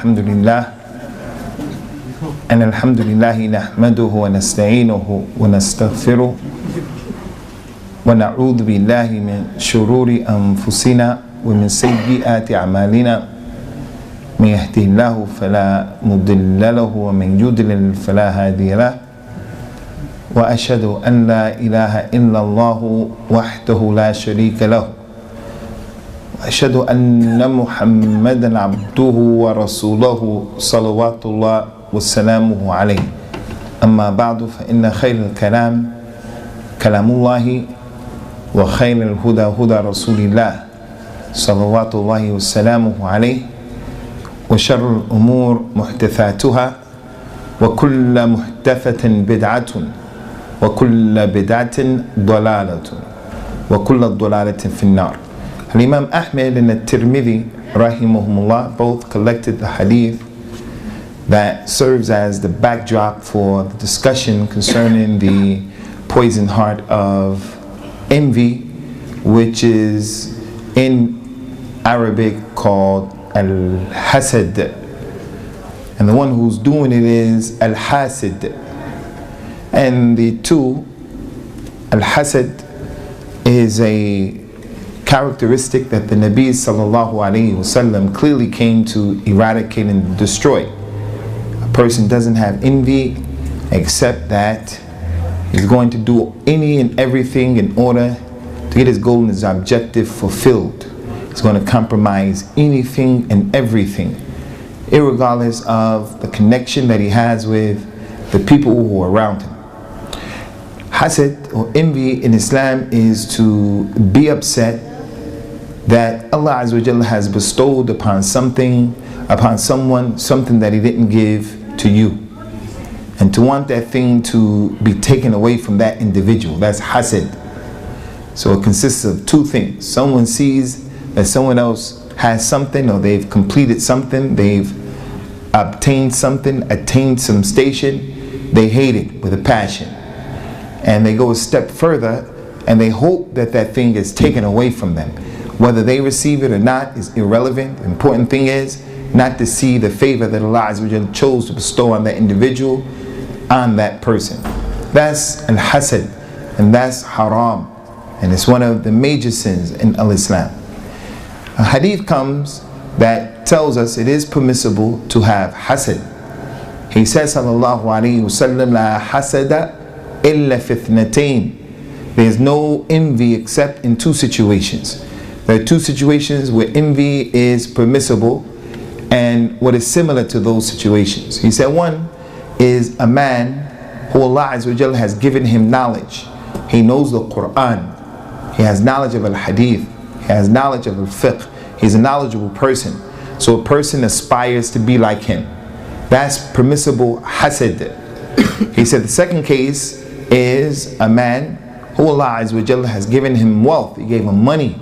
الحمد لله أن الحمد لله نحمده ونستعينه ونستغفره ونعوذ بالله من شرور أنفسنا ومن سيئات أعمالنا من يهده الله فلا مضل له ومن يضلل فلا هادي له وأشهد أن لا إله إلا الله وحده لا شريك له وأشهد أن محمدا عبده ورسوله صلوات الله وسلامه عليه أما بعد فإن خير الكلام كلام الله وخير الهدى هدى رسول الله صلوات الله وسلامه عليه وشر الأمور محدثاتها وكل محدثة بدعة وكل بدعة ضلالة وكل ضلالة في النار. Imam Ahmed and At-Tirmidhi rahimahumullah both collected the hadith that serves as the backdrop for the discussion concerning the poison heart of envy, which is in Arabic called al-hasad, and the one who's doing it is al-hasid. And the two, al-hasad is a characteristic that the Nabi sallallahu alaihi wasallam clearly came to eradicate and destroy. A person doesn't have envy except that he's going to do any and everything in order to get his goal and his objective fulfilled. He's going to compromise anything and everything, irregardless of the connection that he has with the people who are around him. Hasad or envy in Islam is to be upset that Allah Azza wa Jalla has bestowed upon someone, something that He didn't give to you, and to want that thing to be taken away from that individual. That's hasad. So it consists of two things. Someone sees that someone else has something, or they've completed something, they've obtained something, attained some station, they hate it with a passion, and they go a step further and they hope that that thing is taken away from them. Whether they receive it or not is irrelevant. The important thing is not to see the favor that Allah Azza wa Jalla chose to bestow on that individual, on that person. That's al-hasad, and that's haram, and it's one of the major sins in al-Islam. A hadith comes that tells us it is permissible to have hasad. He says sallallahu alayhi wa sallam, la hasada illa fi ithnatayn. There is no envy except in two situations. There are two situations where envy is permissible, and what is similar to those situations. He said one is a man who Allah Azza wa Jalla has given him knowledge. He knows the Quran. He has knowledge of al-hadith. He has knowledge of al-fiqh. He's a knowledgeable person. So a person aspires to be like him. That's permissible hasad. He said the second case is a man who Allah Azza wa Jalla has given him wealth. He gave him money,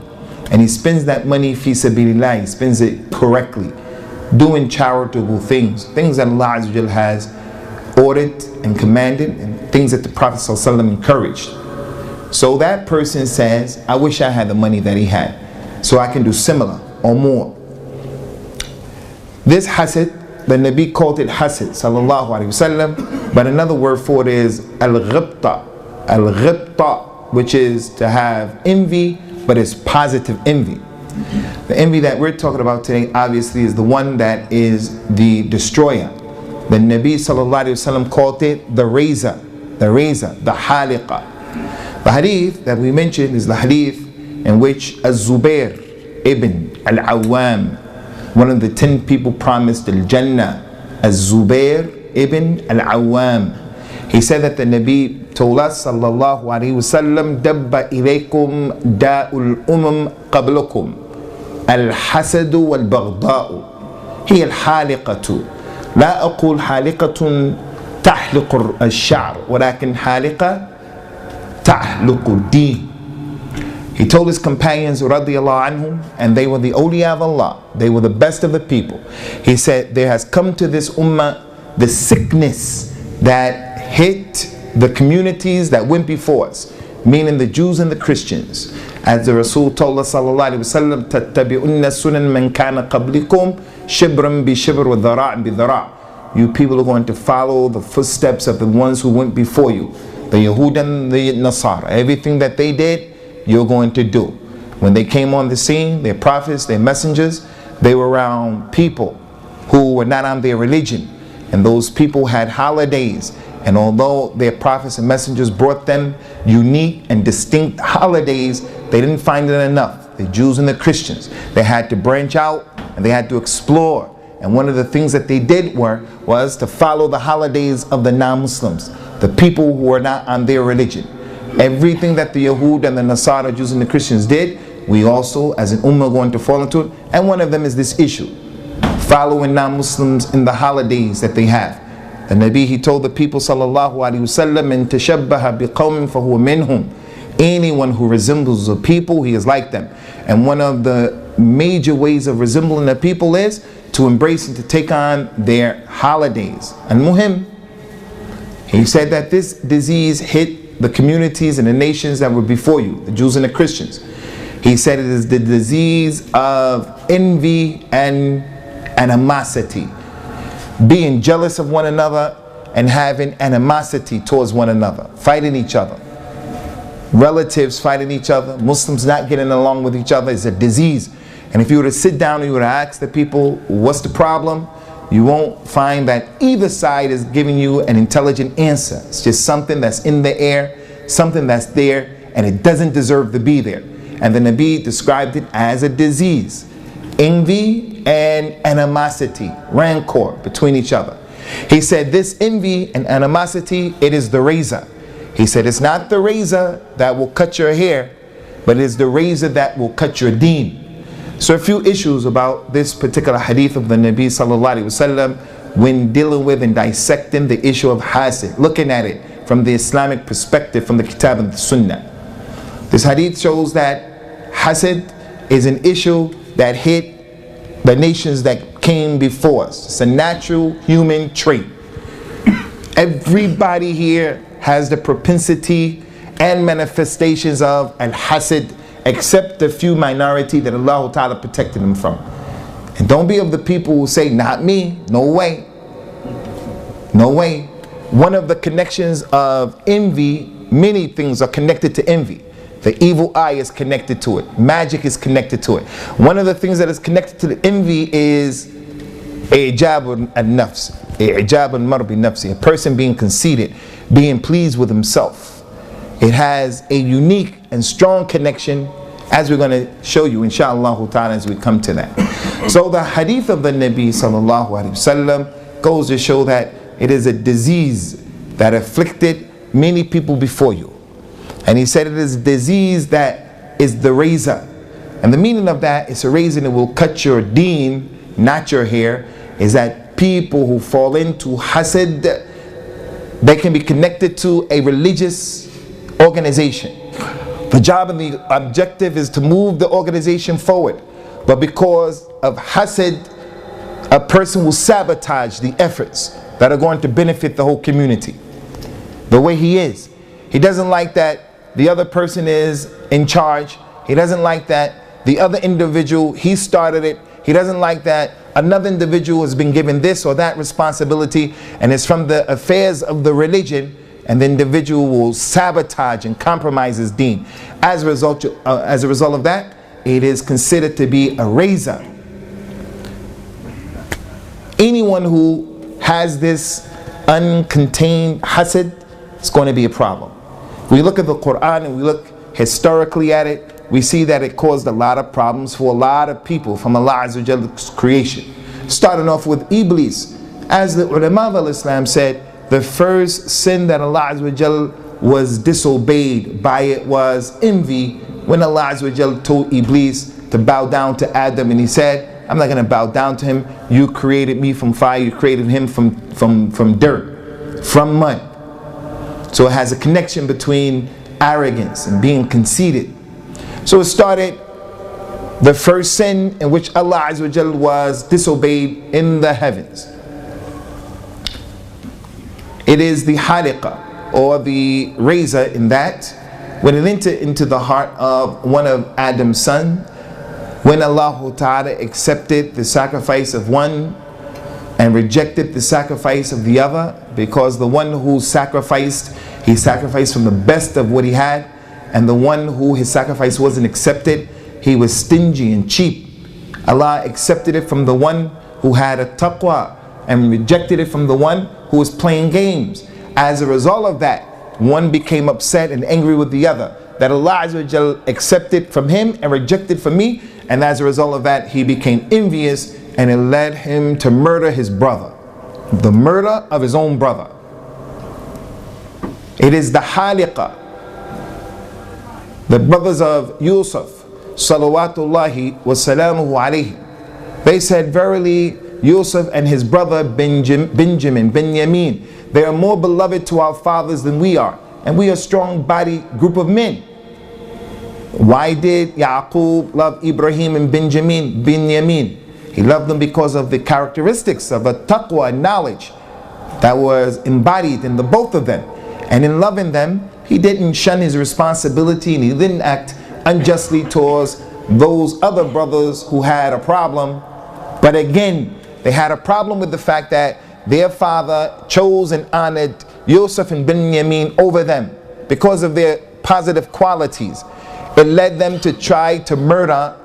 and he spends that money fi sabilillah. He spends it correctly, doing charitable things, things that Allah Azza wa Jalla has ordered and commanded, and things that the Prophet ﷺ encouraged. So that person says, I wish I had the money that he had, so I can do similar or more. This hasad, the Nabi called it hasad sallallahu alaihi wasallam, but another word for it is al-ghibta. Al-ghibta, which is to have envy, but it's positive envy. The envy that we're talking about today obviously is the one that is the destroyer. The Nabi sallallahu alaihi wasallam called it the razor, the haliqa. The hadith that we mentioned is the hadith in which Az-Zubair ibn al-Awwam, one of the 10 people promised al-Jannah, Az-Zubair ibn al-Awwam, he said that the Nabi told us sallallahu alaihi wasallam, dabba ilaykum da'ul qablakum al-hasadu wal-baghda'u hiya al-haliqatu la aqul haliqatun tahliqu al-sha'r walakin haliqa tahliqu din. He told his companions radiyallahu anhum, and they were the awliya of Allah, they were the best of the people. He said, there has come to this ummah the sickness that hit the communities that went before us. meaning the Jews and the Christians. As the Rasul told us sallallahu alaihi wasallam, "Tattabi'unna sunan man kana qablikum shibran bi shibr wa dhara' bi dhara'." You people are going to follow the footsteps of the ones who went before you, the Yahud and the Nasara. Everything that they did, you're going to do. When they came on the scene, their prophets, their messengers, they were around people who were not on their religion. And those people had holidays. And although their prophets and messengers brought them unique and distinct holidays, they didn't find it enough. The Jews and the Christians, they had to branch out and they had to explore. And one of the things that they did was to follow the holidays of the non-Muslims, the people who were not on their religion. Everything that the Yahud and the Nasara, Jews and the Christians did, we also as an ummah are going to fall into it. And one of them is this issue, following non-Muslims in the holidays that they have. The Nabi, he told the people sallallahu alaihi wasallam, "Man tashabbaha biqawmin fahuwa minhum." Anyone who resembles a people, he is like them. And one of the major ways of resembling the people is to embrace and to take on their holidays. And muhim, he said that this disease hit the communities and the nations that were before you, the Jews and the Christians. He said it is the disease of envy and animosity, being jealous of one another and having animosity towards one another, fighting each other. Relatives fighting each other, Muslims not getting along with each other is a disease. And if you were to sit down and you were to ask the people, what's the problem? You won't find that either side is giving you an intelligent answer. It's just something that's in the air, something that's there, and it doesn't deserve to be there. And the Nabi described it as a disease. Envy and animosity, rancor between each other. He said this envy and animosity, it is the razor. He said it's not the razor that will cut your hair, but it is the razor that will cut your deen. So a few issues about this particular hadith of the Nabi sallallahu alaihi wasallam when dealing with and dissecting the issue of hasid, looking at it from the Islamic perspective, from the Kitab and the Sunnah. This hadith shows that hasid is an issue that hit the nations that came before us. It's a natural human trait. Everybody here has the propensity and manifestations of al-hasid, except the few minority that Allah Ta'ala protected them from. And don't be of the people who say, not me, no way. No way. One of the connections of envy, many things are connected to envy. The evil eye is connected to it. Magic is connected to it. One of the things that is connected to the envy is i'jab al-nafs. I'jab al-mar bi nafsi. A person being conceited, being pleased with himself. It has a unique and strong connection, as we're going to show you inshallah ta'ala as we come to that. So the hadith of the Nabi sallallahu alaihi wasallam goes to show that it is a disease that afflicted many people before you. And he said it is a disease that is the razor. And the meaning of that is a razor that will cut your deen, not your hair, is that people who fall into hasid, they can be connected to a religious organization. The job and the objective is to move the organization forward. But because of hasid, a person will sabotage the efforts that are going to benefit the whole community. The way he is. He doesn't like that the other person is in charge. He doesn't like that the other individual, he started it. He doesn't like that another individual has been given this or that responsibility, and it's from the affairs of the religion, and the individual will sabotage and compromise his deen. As a result of that, it is considered to be a razor. Anyone who has this uncontained hasid, it's going to be a problem. We look at the Quran and we look historically at it, we see that it caused a lot of problems for a lot of people from Allah Azza wa Jalla's creation. Starting off with Iblis. As the ulama of Islam said, the first sin that Allah Azza wa Jalla was disobeyed by it was envy, when Allah Azza wa Jalla told Iblis to bow down to Adam, and he said, I'm not going to bow down to him. You created me from fire, you created him from dirt, from mud. So it has a connection between arrogance and being conceited. So it started the first sin in which Allah Azza wa Jalla was disobeyed in the heavens. It is the haliqa, or the razor, in that when it entered into the heart of one of Adam's sons, when Allah Ta'ala accepted the sacrifice of one and rejected the sacrifice of the other, because the one who sacrificed, he sacrificed from the best of what he had, and the one who his sacrifice wasn't accepted, he was stingy and cheap. Allah accepted it from the one who had a taqwa and rejected it from the one who was playing games. As a result of that, one became upset and angry with the other, that Allah Azza wa Jal accepted from him and rejected from me, and as a result of that, he became envious, and it led him to murder his brother, the murder of his own brother. It is the Haliqa, the brothers of Yusuf, salawatullahi wa salamuhu alayhi. They said, verily, Yusuf and his brother Benjamin, they are more beloved to our fathers than we are, and we are a strong-bodied group of men. Why did Yaqub love Ibrahim and Binyamin? He loved them because of the characteristics of a taqwa and knowledge that was embodied in the both of them. And in loving them, he didn't shun his responsibility, and he didn't act unjustly towards those other brothers who had a problem. But again, they had a problem with the fact that their father chose and honored Yusuf and Binyamin over them because of their positive qualities. It led them to try to murder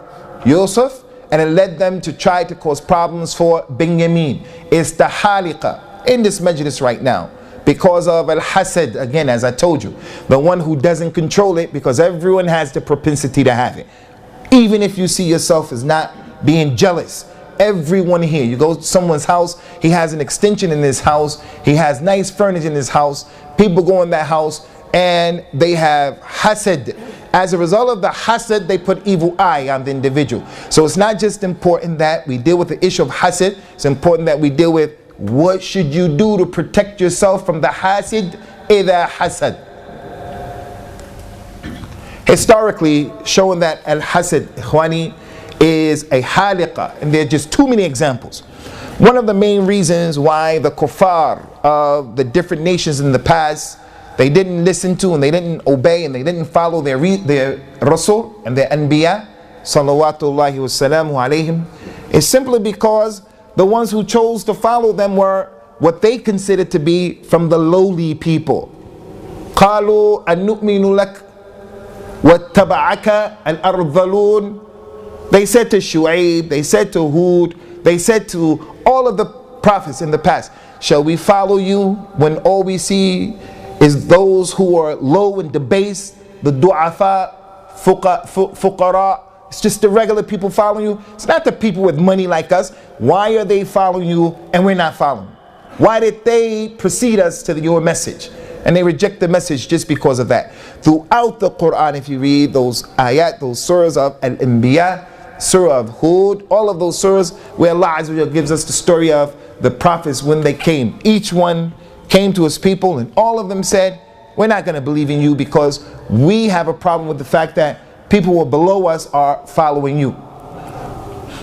Yusuf, and it led them to try to cause problems for Binyamin. It's the Haliqa in this majlis right now, because of al-hasad, again, as I told you, the one who doesn't control it, because everyone has the propensity to have it. Even if you see yourself as not being jealous, everyone here, you go to someone's house, he has an extension in his house, he has nice furniture in his house, people go in that house and they have hasad. As a result of the hasad, they put evil eye on the individual. So it's not just important that we deal with the issue of hasad, it's important that we deal with what should you do to protect yourself from the hasid, idha hasad. Historically, showing that al-hasad, ikhwani, is a haliqa, and there are just too many examples. One of the main reasons why the kuffar of the different nations in the past, they didn't listen to and they didn't obey and they didn't follow their Rasul and their Anbiya, salawatullahi wa salamu alayhim, is simply because the ones who chose to follow them were what they considered to be from the lowly people. قَالُوا أَن نُؤْمِنُ لَكَ وَاتَّبَعَكَ الْأَرْذَلُونَ. They said to Shu'aib, they said to Hud, they said to all of the prophets in the past, shall we follow you when all we see is those who are low and debased, the du'afa, fuqara? It's just the regular people following you. It's not the people with money like us. Why are they following you and we're not following? Why did they precede us to your message? And they reject the message just because of that. Throughout the Quran, if you read those ayat, those surahs of Al-Anbiya, Surah of Hud, all of those surahs where Allah Azza wa Jalla gives us the story of the prophets when they came. Each one came to his people and all of them said, we're not going to believe in you because we have a problem with the fact that people who are below us are following you.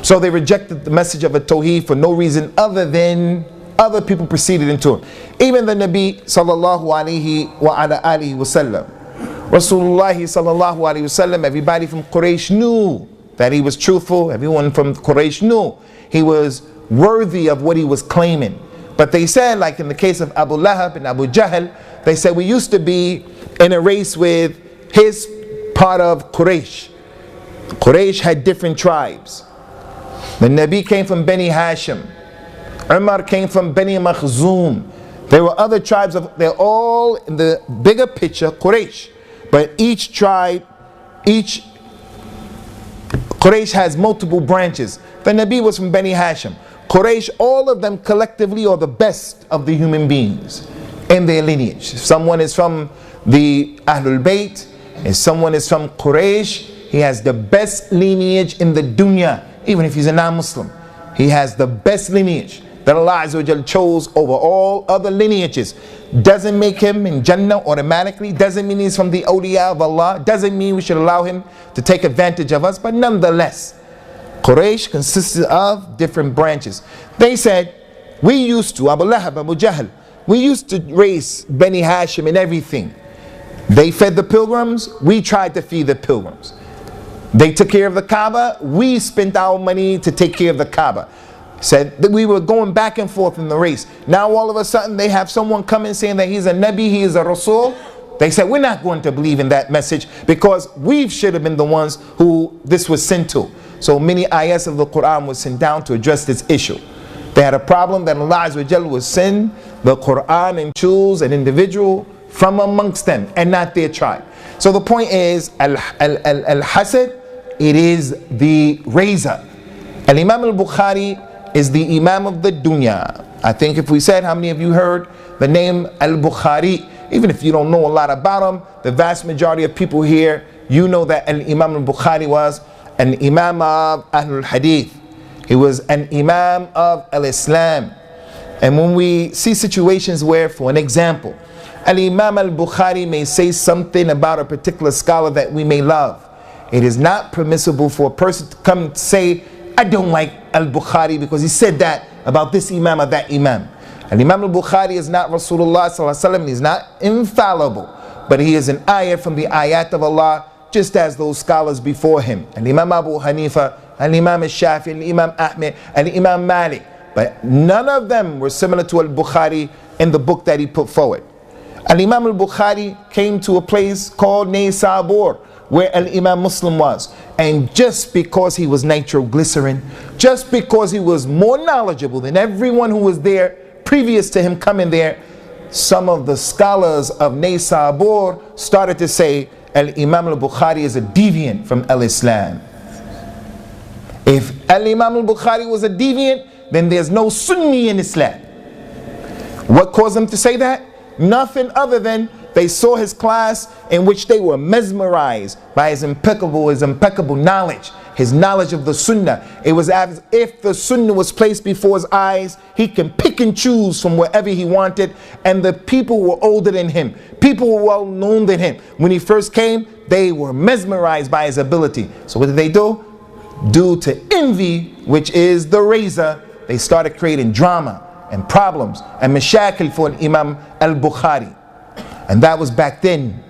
So they rejected the message of a Tawheed for no reason other than other people proceeded into him. Even the Nabi sallallahu alayhi wa ala alihi wa sallam, Rasulullah sallallahu alayhi wa sallam, everybody from Quraysh knew that he was truthful. Everyone from Quraysh knew he was worthy of what he was claiming. But they said, like in the case of Abu Lahab and Abu Jahl, they said we used to be in a race with his part of Quraysh. Quraysh had different tribes. The Nabi came from Bani Hashim. Umar came from Bani Makhzum. There were other tribes, they're all in the bigger picture Quraysh. But each tribe, Quraysh has multiple branches. The Nabi was from Bani Hashim. Quraysh, all of them collectively are the best of the human beings in their lineage. If someone is from the Ahlul Bayt, if someone is from Quraysh, he has the best lineage in the dunya. Even if he's a non-Muslim, he has the best lineage that Allah Azza wa Jalla chose over all other lineages. Doesn't make him in Jannah automatically, doesn't mean he's from the awliya of Allah, doesn't mean we should allow him to take advantage of us, but nonetheless, Quraysh consisted of different branches. They said, we used to, Abu Lahab, Abu Jahl, we used to race Bani Hashim and everything. They fed the pilgrims, we tried to feed the pilgrims. They took care of the Kaaba, we spent our money to take care of the Kaaba. Said that we were going back and forth in the race. Now all of a sudden they have someone coming saying that he's a Nabi, he is a Rasul. They said we're not going to believe in that message because we should have been the ones who this was sent to. So many ayahs of the Quran was sent down to address this issue. They had a problem that Allah Azza wa Jalla would send the Quran and choose an individual from amongst them and not their tribe. So the point is, al-hasad, it is the razor. Al-Imam al-Bukhari is the Imam of the dunya. I think if we said, how many of you heard the name al-Bukhari, even if you don't know a lot about him, the vast majority of people here, you know that al-Imam al-Bukhari was an Imam of Ahlul Hadith. He was an Imam of al-Islam. And when we see situations where, for an example, Al-Imam al-Bukhari may say something about a particular scholar that we may love, it is not permissible for a person to come and say, I don't like al-Bukhari because he said that about this Imam or that Imam. Al-Imam al-Bukhari is not Rasulullah sallallahu alaihi wasallam, he's not infallible, but he is an ayah from the ayat of Allah, just as those scholars before him. Al-Imam Abu Hanifa, Al-Imam al-Shafi, Al-Imam Ahmed, Al-Imam Malik. But none of them were similar to al-Bukhari in the book that he put forward. Al-Imam al-Bukhari came to a place called Naysabur, where Al-Imam Muslim was. And just because he was nitroglycerin, just because he was more knowledgeable than everyone who was there previous to him coming there, some of the scholars of Naysabur started to say Al-Imam al-Bukhari is a deviant from al-Islam. If Al-Imam al-Bukhari was a deviant, then there's no Sunni in Islam. What caused them to say that? Nothing other than they saw his class in which they were mesmerized by his impeccable knowledge, his knowledge of the Sunnah. It was as if the Sunnah was placed before his eyes. He can pick and choose from wherever he wanted, and the people were older than him. People were well known than him. When he first came, they were mesmerized by his ability. So what did they do? Due to envy, which is the razor, they started creating drama and problems and mashakil for Imam al-Bukhari. And that was back then.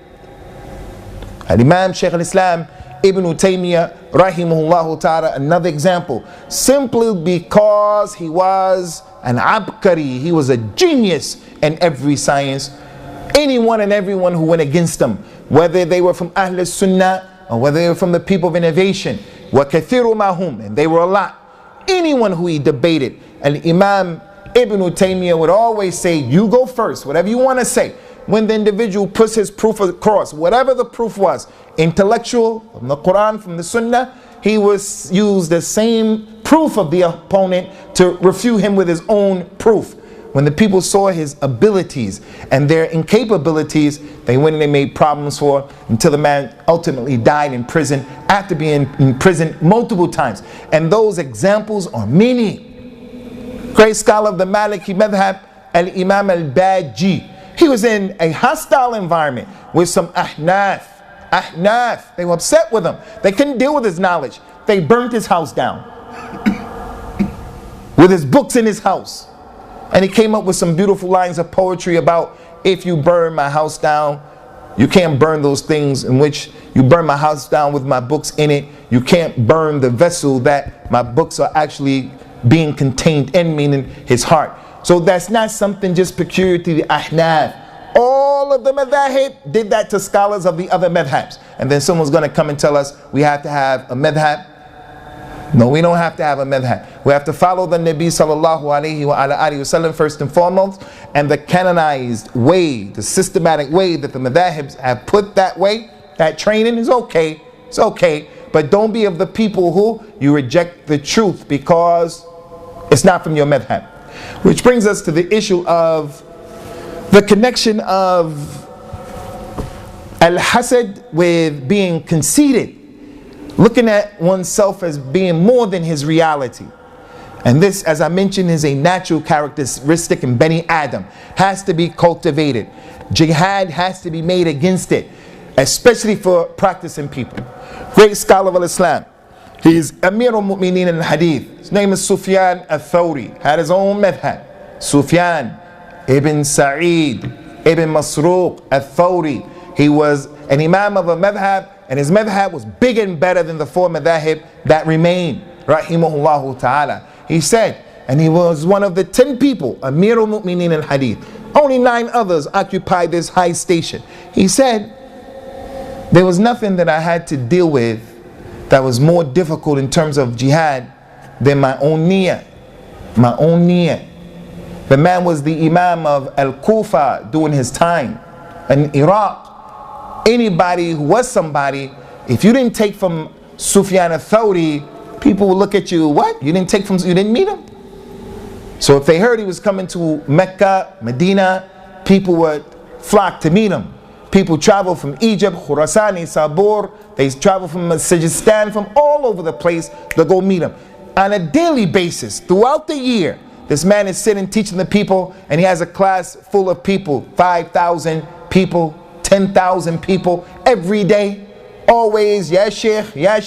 Al-Imam Shaykh al-Islam Ibn Taymiyyah rahimahullah ta'ala, another example, simply because he was an abkari, he was a genius in every science. Anyone and everyone who went against him, whether they were from Ahl Sunnah or whether they were from the people of innovation, وَكَثِيرُ مَهُمْ, and they were a lot. Anyone who he debated, Al-Imam Ibn Taymiyyah would always say, you go first, whatever you want to say. When the individual puts his proof across, whatever the proof was, intellectual, from the Quran, from the Sunnah, he was used the same proof of the opponent to refute him with his own proof. When the people saw his abilities and their incapabilities, they went and they made problems for him until the man ultimately died in prison after being in prison multiple times. And those examples are many. Great scholar of the Maliki Madhab, Al-Imam al-Baji. He was in a hostile environment with some Ahnaf. They were upset with him. They couldn't deal with his knowledge. They burnt his house down with his books in his house. And he came up with some beautiful lines of poetry about, if you burn my house down, you can't burn those things in which you burn my house down with my books in it. You can't burn the vessel that my books are actually being contained in, meaning his heart. So that's not something just peculiar to the Ahnaf. All of the madhahib did that to scholars of the other madhabs. And then someone's going to come and tell us we have to have a madhab. No, we don't have to have a madhab. We have to follow the Nabi sallallahu alayhi wa alayhi wa sallam first and foremost, and the canonized way, the systematic way that the madhahibs have put that way, that training is okay. It's okay. But don't be of the people who you reject the truth because it's not from your madhab. Which brings us to the issue of the connection of al-hasad with being conceited, looking at oneself as being more than his reality. And this, as I mentioned, is a natural characteristic in Bani Adam, has to be cultivated. Jihad has to be made against it, especially for practicing people. Great scholar of Islam. He's Amir al-Mu'mineen in Hadith. His name is Sufyan al-Thawri. Had his own madhab. Sufyan ibn Sa'id ibn Masruq al-Thawri. He was an imam of a madhab, and his madhab was bigger and better than the 4 madhahib that remained, rahimahullah ta'ala. He said, and he was one of the 10 people, Amirul Mu'mineen al-Hadith. Only 9 others occupied this high station. He said, there was nothing that I had to deal with that was more difficult in terms of jihad than my own niyyah. My own niyyah. The man was the imam of Al-Kufa during his time in Iraq. Anybody who was somebody, if you didn't take from Sufyan al-Thawri, people would look at you, what? You didn't meet him? So if they heard he was coming to Mecca, Medina, people would flock to meet him. People travel from Egypt, Khurasani, Sabur, they travel from Sajistan, from all over the place to go meet him. On a daily basis, throughout the year, this man is sitting teaching the people, and he has a class full of people, 5,000 people, 10,000 people, every day, always, ya sheikh, ya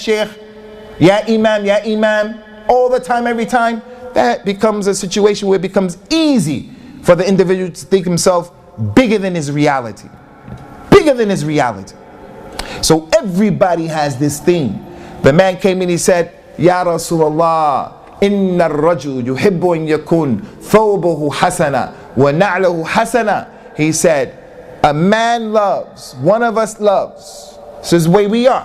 imam, all the time, every time. That becomes a situation where it becomes easy for the individual to think himself bigger than his reality. Bigger than his reality. So everybody has this thing. The man came in, he said, Ya Rasulullah, inna ar-rajul yuhibbu an yakun thawbuhu hasana wa na'lahu hasana. He said, a man loves, one of us loves, this is the way we are.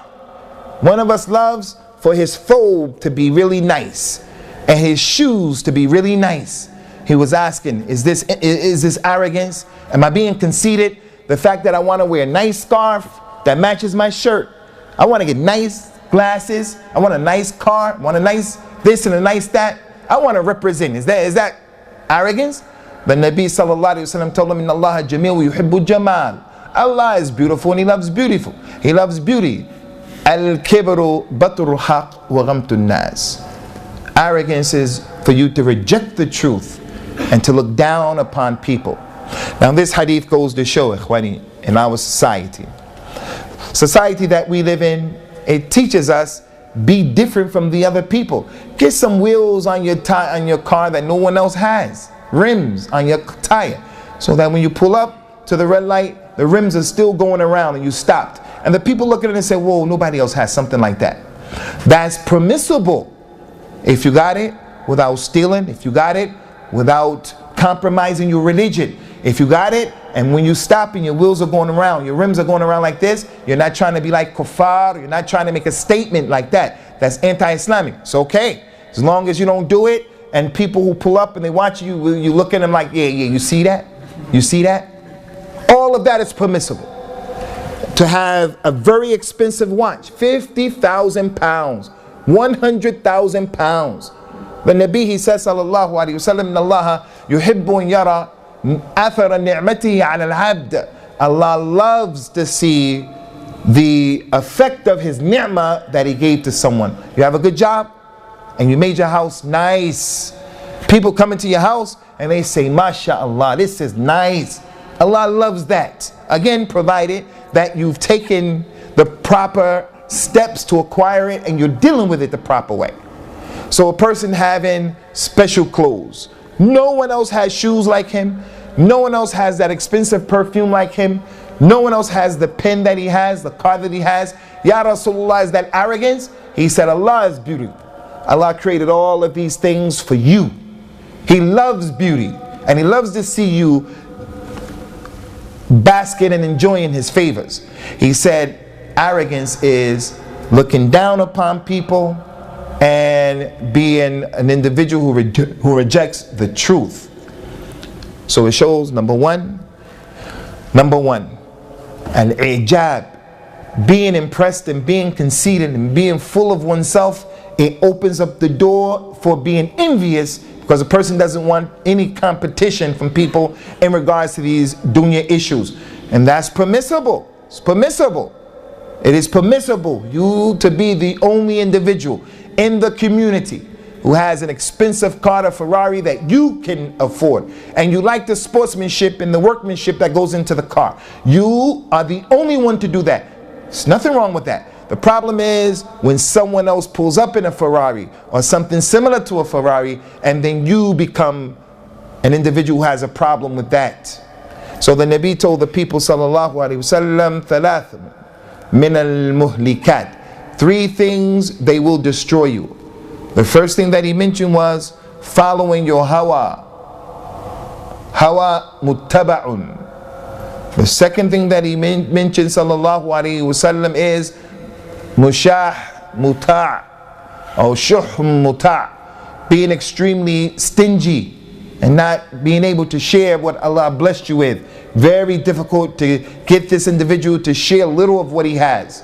One of us loves for his thobe to be really nice and his shoes to be really nice. He was asking, is this arrogance? Am I being conceited? The fact that I want to wear a nice scarf that matches my shirt. I want to get nice glasses. I want a nice car. I want a nice this and a nice that. I want to represent. Is that arrogance? The Nabi sallallahu alaihi wasallam told him, Inna Allah jamil yuhibbu jamal. Allah is beautiful and He loves beautiful. He loves beauty. Al-kibru batrul haq wa ghamtun nas. Arrogance is for you to reject the truth and to look down upon people. Now this hadith goes to show, ikhwani, in our society that we live in, it teaches us, be different from the other people. Get some wheels on your car that no one else has. Rims on your tire. So that when you pull up to the red light, the rims are still going around and you stopped. And the people look at it and say, whoa, nobody else has something like that. That's permissible. If you got it without stealing, if you got it without compromising your religion, if you got it and when you stop and your wheels are going around, your rims are going around like this, you're not trying to be like kuffar, you're not trying to make a statement like that. That's anti-Islamic. It's okay. As long as you don't do it and people who pull up and they watch you, you look at them like, yeah, you see that? You see that? All of that is permissible. To have a very expensive watch, 50,000 pounds, 100,000 pounds. The Nabi, he says, sallallahu alayhi wa sallam, Allah yuhibbu an yara athara ni'matihi ala al-abd. Allah loves to see the effect of His ni'mah that He gave to someone. You have a good job and you made your house nice. People come into your house and they say, MashaAllah, this is nice. Allah loves that. Again, provided that you've taken the proper steps to acquire it and you're dealing with it the proper way. So a person having special clothes, no one else has shoes like him, no one else has that expensive perfume like him, no one else has the pen that he has, the car that he has. Ya Rasulullah, is that arrogance? He said, Allah is beauty. Allah created all of these things for you. He loves beauty and He loves to see you basking and enjoying His favors. He said arrogance is looking down upon people and being an individual who rejects the truth. So it shows, number one, al-ijab, being impressed and being conceited and being full of oneself. It opens up the door for being envious, because a person doesn't want any competition from people in regards to these dunya issues. And that's permissible. It's permissible. It is permissible you to be the only individual in the community who has an expensive car, a Ferrari that you can afford, and you like the sportsmanship and the workmanship that goes into the car. You are the only one to do that. There's nothing wrong with that. The problem is when someone else pulls up in a Ferrari or something similar to a Ferrari, and then you become an individual who has a problem with that. So the Nabi told the people sallallahu alaihi wasallam, ثلاث من المهلكات, 3 things they will destroy you. The first thing that he mentioned was following your hawa. Hawa muttaba'un. The second thing that he mentioned sallallahu alaihi wasallam is mushah muta' or shuh muta', being extremely stingy and not being able to share what Allah blessed you with. Very difficult to get this individual to share little of what he has.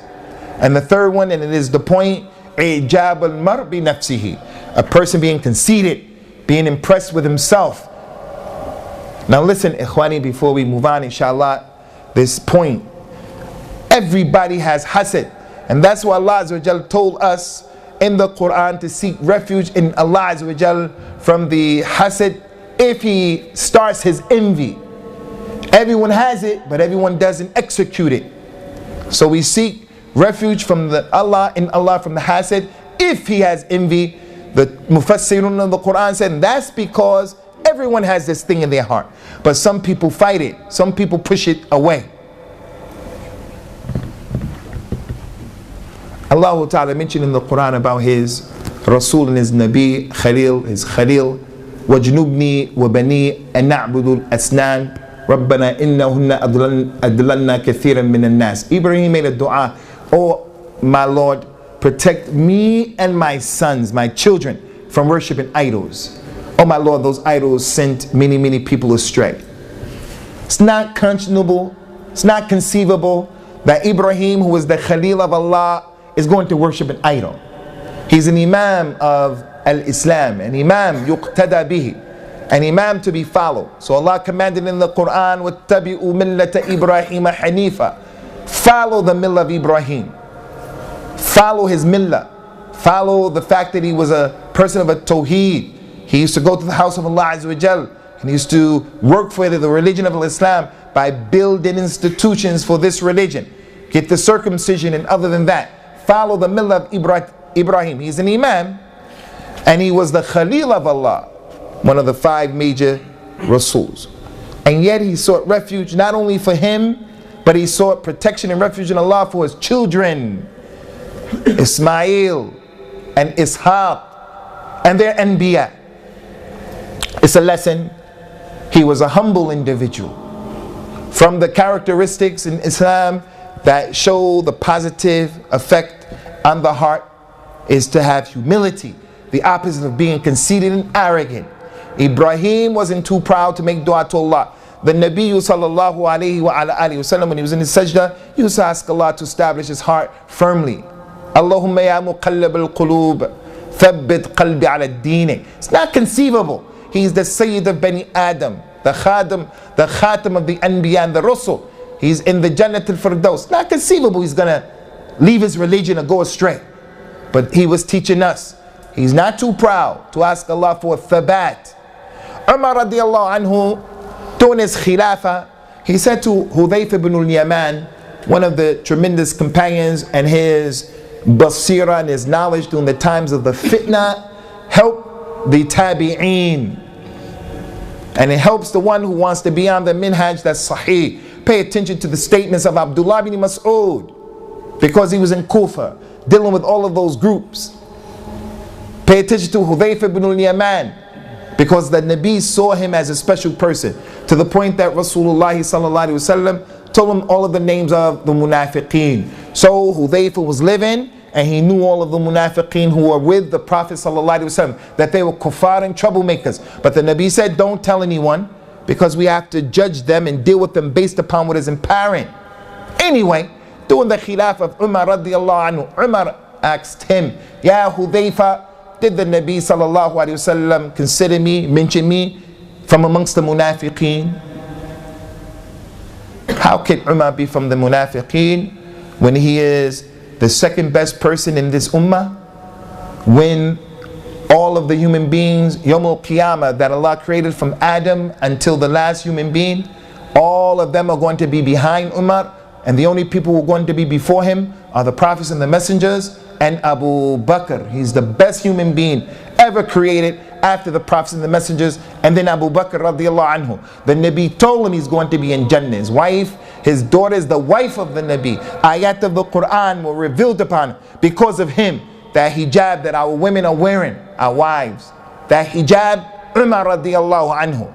And the third one, and it is the point, ijab al-mar bi nafsihi, a person being conceited, being impressed with himself. Now listen, ikhwani, before we move on, inshallah, this point, everybody has hasad, and that's why Allah Azza wa Jal told us in the Quran to seek refuge in Allah Azza wa Jal from the hasad if he starts his envy. Everyone has it, but everyone doesn't execute it. So we seek refuge from Allah from the hasad if he has envy. The Mufassirun of the Quran said that's because everyone has this thing in their heart, but some people fight it, some people push it away. Allah Ta'ala mentioned in the Quran about his Rasul and his Nabi Khalil, his Khalil, وَجْنُبْنِي وَبَنِي أَن نَعْبُدُ الْأَسْنَانِ رَبَّنَا إِنَّهُنَّ أَضْلَلْنَا كَثِيرًا مِنَ النَّاسِ. Ibrahim made a dua, oh my Lord, protect me and my sons, my children, from worshiping idols. Oh my Lord, those idols sent many people astray. It's not conscionable, it's not conceivable that Ibrahim, who was the Khalil of Allah, is going to worship an idol. He's an Imam of Al-Islam, an Imam yuqtada bihi, an Imam to be followed. So Allah commanded in the Quran, وَاتَّبِعُوا مِلَّةَ إِبْرَاهِيمَ حَنِيفًا, follow the millah of Ibrahim, follow his millah, follow the fact that he was a person of a tawheed. He used to go to the house of Allah Azza wa Jal, and he used to work for the religion of Islam by building institutions for this religion, get the circumcision, and other than that, follow the millah of Ibrahim. He's an Imam, and he was the Khalil of Allah, one of the 5 major Rasuls. And yet he sought refuge not only for him, but he sought protection and refuge in Allah for his children, Ismail and Ishaq and their Anbiya. It's a lesson. He was a humble individual. From the characteristics in Islam that show the positive effect on the heart is to have humility, the opposite of being conceited and arrogant. Ibrahim wasn't too proud to make dua to Allah. The Nabi sallallahu alayhi wa alihi wasallam, when he was in his sajda, he used to ask Allah to establish his heart firmly. Allahumma ya muqallib al-qulub, thabbit qalbi ala ad-din. It's not conceivable. He's the Sayyid of Bani Adam, the Khatam of the Anbiya and the Rusul. He's in the Jannat al-Firdaus. Not conceivable he's gonna leave his religion or go astray. But he was teaching us, he's not too proud to ask Allah for thabat. Umar radiallahu anhu, during his khilafah, he said to Hudhayf ibn al-Yaman, one of the tremendous companions, and his basira and his knowledge during the times of the fitna help the tabi'een, and it helps the one who wants to be on the minhaj that's sahih. Pay attention to the statements of Abdullah ibn Mas'ud, because he was in Kufa dealing with all of those groups. Pay attention to Hudhayf ibn al-Yaman, because the Nabi saw him as a special person, to the point that Rasulullah sallallahu alaihi wasallam told him all of the names of the munafiqeen. So Hudhayfa was living, and he knew all of the munafiqeen who were with the Prophet sallallahu alaihi wasallam, that they were kuffar and troublemakers. But the Nabi said, don't tell anyone, because we have to judge them and deal with them based upon what is apparent. Anyway, during the khilaf of Umar radiallahu anhu, Umar asked him, Ya Hudhayfa, did the Nabi sallallahu alaihi wasallam consider me, mention me from amongst the munafiqeen? How can Umar be from the munafiqeen when he is the second best person in this ummah? When all of the human beings, Yawm al-Qiyamah, that Allah created from Adam until the last human being, all of them are going to be behind Umar, and the only people who are going to be before him are the prophets and the messengers and Abu Bakr. He's the best human being ever created after the prophets and the messengers, and then Abu Bakr radiallahu anhu. The Nabi told him he's going to be in Jannah. His wife, his daughter is the wife of the Nabi. Ayat of the Quran were revealed upon him because of him. That hijab that our women are wearing, our wives. That hijab, Umar radiallahu anhu.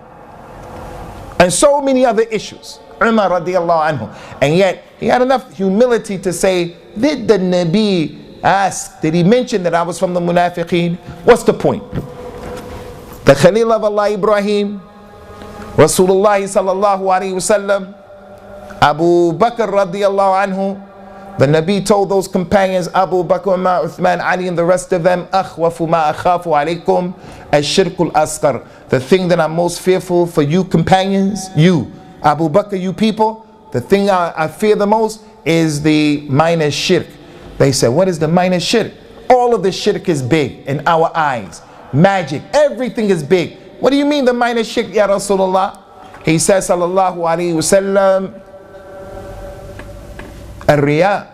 And so many other issues. Umar radiallahu anhu. And yet, he had enough humility to say, did the Nabi ask, did he mention that I was from the Munafiqeen? What's the point? The Khalil of Allah Ibrahim, Rasulullah sallallahu alayhi wasallam, Abu Bakr radiallahu anhu, the Nabi told those companions, Abu Bakr, Umar, Uthman, Ali, and the rest of them, أخوف ما أخاف عليكم الشرك الأصغر. The thing that I'm most fearful for you companions, you, Abu Bakr, you people, the thing I fear the most is the minor shirk. They said, what is the minor shirk? All of the shirk is big in our eyes. Magic, everything is big. What do you mean the minor shirk, Ya Rasulullah? He says, sallallahu alayhi wasallam, Ar-Riya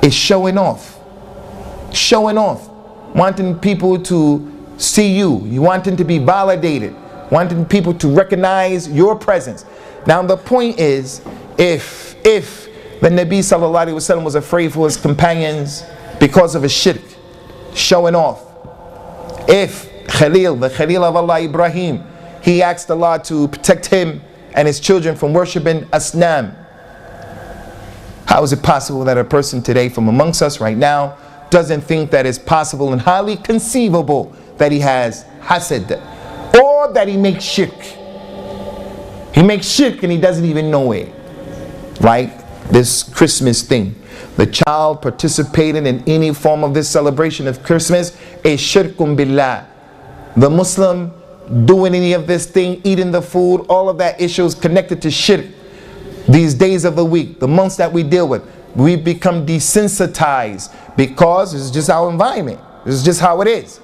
is showing off. Showing off. Wanting people to see you. You wanting to be validated. Wanting people to recognize your presence. Now the point is, if the Nabi sallallahu alayhi wasallam was afraid for his companions because of his shirk, showing off. If Khalil, the Khalil of Allah Ibrahim, he asked Allah to protect him and his children from worshipping Asnam, how is it possible that a person today from amongst us right now doesn't think that it's possible and highly conceivable that he has hasad, or that he makes shirk? He makes shirk and he doesn't even know it. Like this Christmas thing. The child participating in any form of this celebration of Christmas is shirkun billah. The Muslim doing any of this thing, eating the food, all of that issues connected to shirk. These days of the week, the months that we deal with, we become desensitized because this is just our environment. This is just how it is.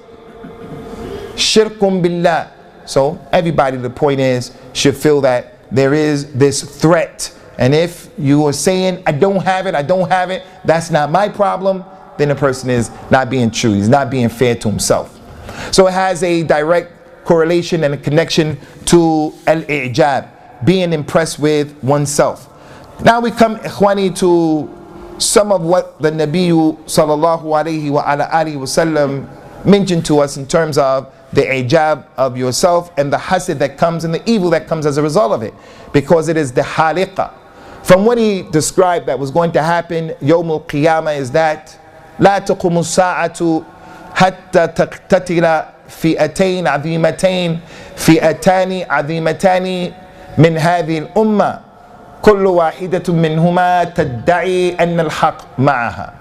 Shirkun billah. So everybody, the point is, should feel that there is this threat. And if you are saying, I don't have it, that's not my problem, then the person is not being true. He's not being fair to himself. So it has a direct correlation and a connection to al-i'jab, being impressed with oneself. Now we come, ikhwani, to some of what the Nabi sallallahu alayhi wa ala alihi wasallam mentioned to us in terms of the ijab of yourself and the hasad that comes and the evil that comes as a result of it. Because it is the haliqa. From what he described that was going to happen, Yawm al-Qiyamah, is that لا تقوم الساعة حتى تقتتل فئتين عظيمتين فئتان عظيمتان من هذه الأمة كل واحدة منهما تدعي أن الحق معها.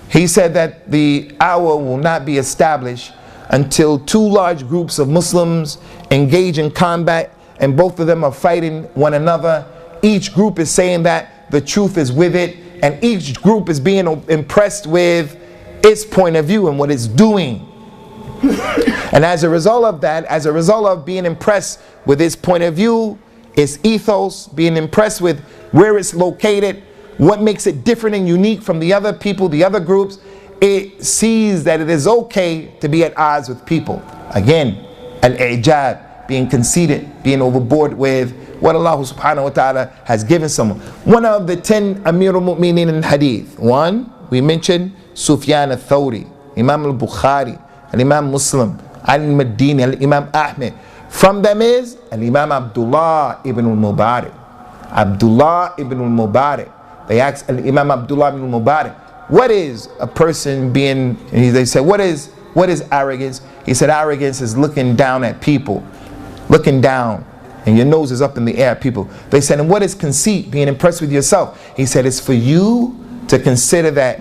He said that the hour will not be established until two large groups of Muslims engage in combat, and both of them are fighting one another. Each group is saying that the truth is with it, and each group is being impressed with its point of view and what it's doing. And as a result of that, as a result of being impressed with its point of view, its ethos, being impressed with where it's located, what makes it different and unique from the other people, the other groups, it sees that it is okay to be at odds with people. Again, al-i'jab, being conceited, being overboard with what Allah subhanahu wa ta'ala has given someone. One of the 10 Amir al-Mu'mineen in hadith. One, we mentioned Sufyan al-Thawri, Imam al-Bukhari, al-Imam Muslim, al-Madini, al-Imam Ahmed. From them is al-Imam Abdullah ibn al-Mubarak. Abdullah ibn al-Mubarak. They asked al-Imam Abdullah ibn al-Mubarak, what is a person being, they said, what is arrogance? He said, arrogance is looking down at people. Looking down, and your nose is up in the air at people. They said, and what is conceit? Being impressed with yourself. He said, it's for you to consider that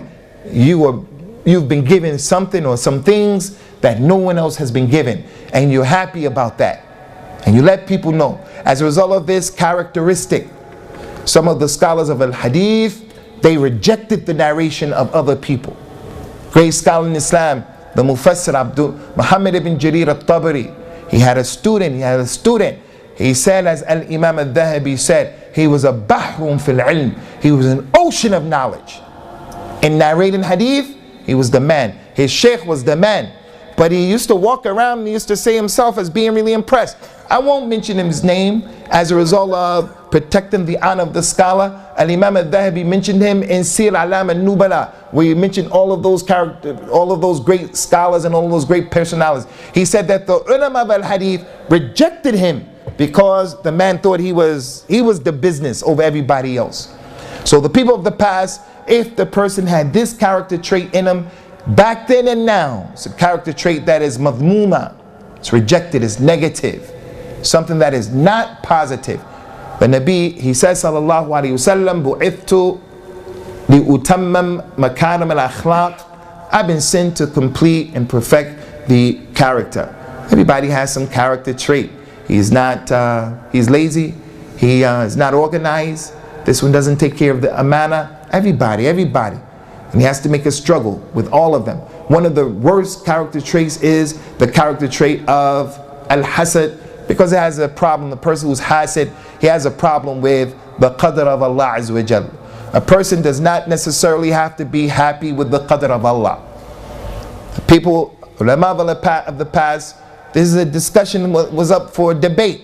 you've been given something or some things that no one else has been given, and you're happy about that, and you let people know. As a result of this characteristic, some of the scholars of al-Hadith, they rejected the narration of other people. Great scholar in Islam, the Mufassir Muhammad ibn Jarir al-Tabari, he had a student. He said, as Al-Imam al-Dhahabi said, he was a bahrun fil ilm. He was an ocean of knowledge. In narrating hadith, he was the man. His sheikh was the man. But he used to walk around and he used to say himself as being really impressed. I won't mention his name as a result of protecting the honor of the scholar. Al-Imam al-Dhahabi mentioned him in Sir Alam al-Nubala, where he mentioned all of those characters, all of those great scholars and all of those great personalities. He said that the ulama of al-hadith rejected him because the man thought he was the business over everybody else. So the people of the past, if the person had this character trait in him, back then and now, it's a character trait that is madhmuma, it's rejected, it's negative, something that is not positive. The Nabi, he says, sallallahu alayhi wasallam, bu'ithtu li'utammam makaram al-akhlaq. I've been sent to complete and perfect the character. Everybody has some character trait. He's lazy, he is not organized, this one doesn't take care of the amana. Everybody. And he has to make a struggle with all of them. One of the worst character traits is the character trait of al-hasad, because it has a problem. The person who's hasad, he has a problem with the qadr of Allah Azza wa Jal. A person does not necessarily have to be happy with the qadr of Allah. People, ulama of the past, this is a discussion was up for debate.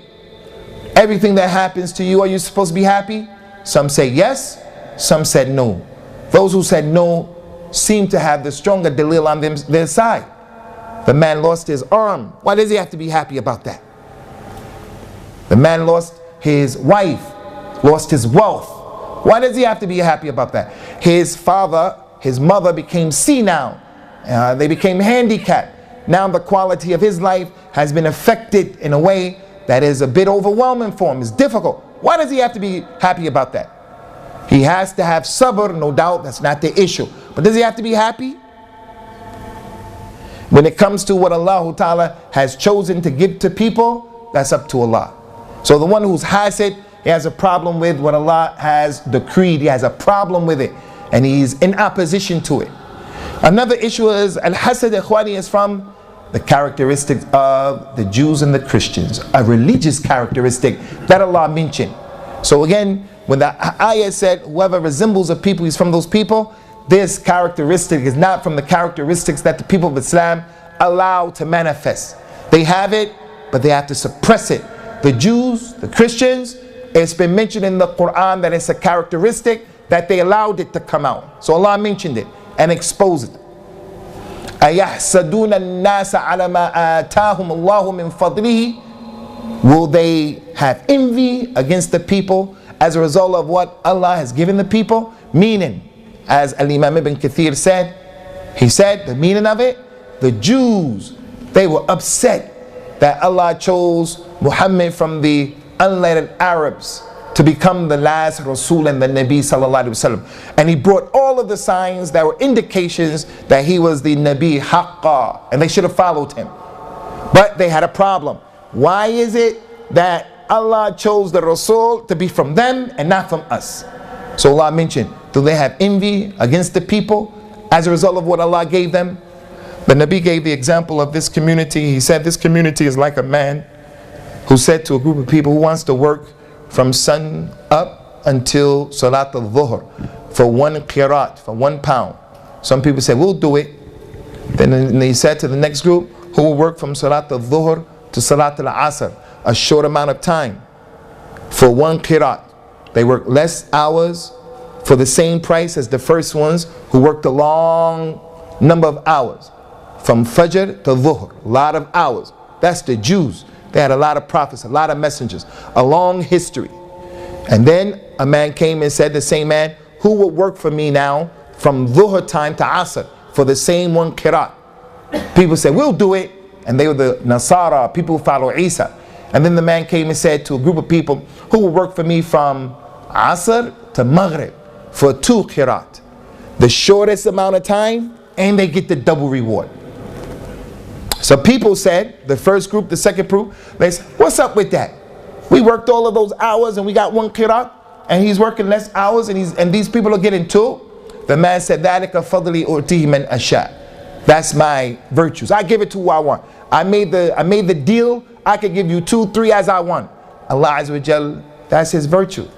Everything that happens to you, are you supposed to be happy? Some say yes, some said no. Those who said no seem to have the stronger dalil on their side. The man lost his arm. Why does he have to be happy about that? The man lost his wife, lost his wealth. Why does he have to be happy about that? His father, his mother became senile. They became handicapped. Now the quality of his life has been affected in a way that is a bit overwhelming for him. It's difficult. Why does he have to be happy about that? He has to have sabr, no doubt, that's not the issue. But does he have to be happy? When it comes to what Allah Ta'ala has chosen to give to people, that's up to Allah. So the one who's hasad, he has a problem with what Allah has decreed. He has a problem with it, and he's in opposition to it. Another issue is al-hasad, ikhwani, is from the characteristics of the Jews and the Christians, a religious characteristic that Allah mentioned. So again, when the ayah said whoever resembles a people is from those people, this characteristic is not from the characteristics that the people of Islam allow to manifest. They have it, but they have to suppress it. The Jews, the Christians, it's been mentioned in the Quran that it's a characteristic that they allowed it to come out. So Allah mentioned it and exposed it. أَيَحْسَدُونَ النَّاسَ عَلَى مَا آتَاهُمُ اللَّهُ مِنْ فَضْلِهِ. Will they have envy against the people as a result of what Allah has given the people? Meaning, as Al-Imam Ibn Kathir said, he said the meaning of it, the Jews, they were upset that Allah chose Muhammad from the unlettered Arabs to become the last Rasul and the Nabi sallallahu alaihi wasallam. And he brought all of the signs that were indications that he was the Nabi haqqa, and they should have followed him. But they had a problem. Why is it that Allah chose the Rasul to be from them and not from us? So Allah mentioned, do they have envy against the people as a result of what Allah gave them? The Nabi gave the example of this community. He said this community is like a man who said to a group of people who wants to work from sun up until Salat al-Dhuhr for 1 qirat, for £1. Some people say, we'll do it. Then he said to the next group, who will work from Salat al-Dhuhr to Salat al-Asr, a short amount of time, for 1 qirat. They work less hours for the same price as the first ones who worked a long number of hours. From Fajr to Dhuhr, a lot of hours. That's the Jews. They had a lot of prophets, a lot of messengers, a long history. And then a man came and said, the same man, who will work for me now from Dhuhr time to Asr for the same 1 qirat? People said, we'll do it. And they were the Nasara, people who follow Isa. And then the man came and said to a group of people, who will work for me from Asr to Maghrib for 2 qirat? The shortest amount of time, and they get the double reward. So people said, the first group, the second group, they said, what's up with that? We worked all of those hours and we got 1 qirat, and he's working less hours and these people are getting 2. The man said, ذَلِكَ فَضْلِي أُؤْتِيهِ مَنْ أَشَاءُ. That's my virtues. I give it to who I want. I made the deal. I could give you 2, 3 as I want. Allah Azza wa Jal, that's his virtue.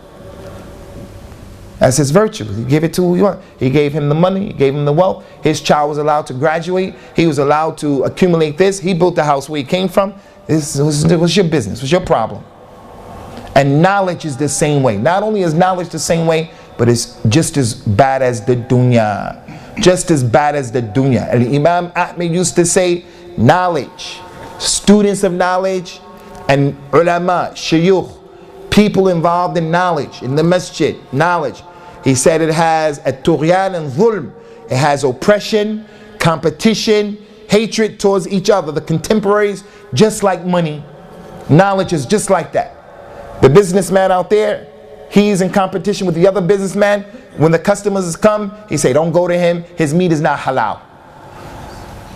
That's his virtue. He gave it to who he wanted. He gave him the money. He gave him the wealth. His child was allowed to graduate. He was allowed to accumulate this. He built the house where he came from. It was your business. It was your problem. And knowledge is the same way. Not only is knowledge the same way, but it's just as bad as the dunya. Just as bad as the dunya. Imam Ahmed used to say, knowledge, students of knowledge, and ulama, shayukh, people involved in knowledge, in the masjid, knowledge. He said it has at-tughyan and dhulm. It has oppression, competition, hatred towards each other, the contemporaries, just like money. Knowledge is just like that. The businessman out there, he's in competition with the other businessman. When the customers come, he say, don't go to him, his meat is not halal.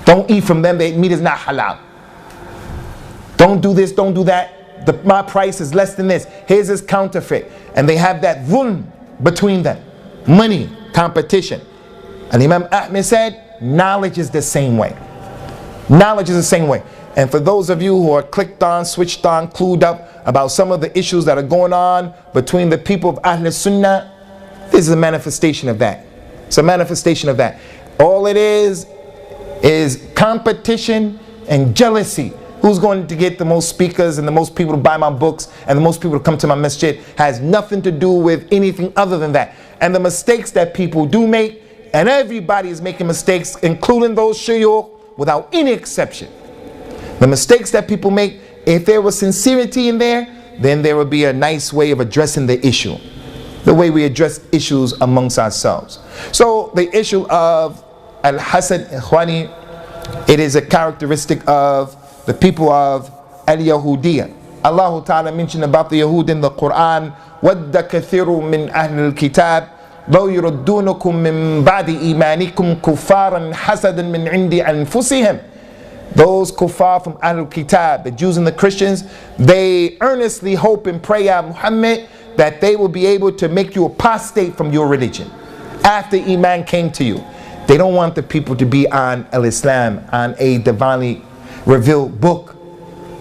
Don't eat from them, their meat is not halal. Don't do this, don't do that. My price is less than this. His is counterfeit. And they have that dhulm between them. Money, competition. And Imam Ahmed said, knowledge is the same way. Knowledge is the same way. And for those of you who are clicked on, switched on, clued up about some of the issues that are going on between the people of Ahl Sunnah, this is a manifestation of that. It's a manifestation of that. All it is competition and jealousy. Who's going to get the most speakers and the most people to buy my books and the most people to come to my masjid has nothing to do with anything other than that. And the mistakes that people do make, and everybody is making mistakes, including those shuyukh, without any exception. The mistakes that people make, if there was sincerity in there, then there would be a nice way of addressing the issue. The way we address issues amongst ourselves. So the issue of al-hasad, ikhwani, it is a characteristic of the people of al-Yahudiyya. Allah Ta'ala mentioned about the Yahud in the Quran, وَدَّ كَثِيرٌ مِّنْ أَهْلِ الْكِتَابِ لَوْ يُرَدُّونَكُم مِّن بَعْدِ إِيمَانِكُمْ كُفَّارًا حَسَدًا مِّنْ عِنْدِ أَنفُسِهِمْ. Those kuffar from Ahlul Kitab, the Jews and the Christians, they earnestly hope and pray, Ya Muhammad, that they will be able to make you apostate from your religion after Iman came to you. They don't want the people to be on al-Islam, on a divinely revealed book.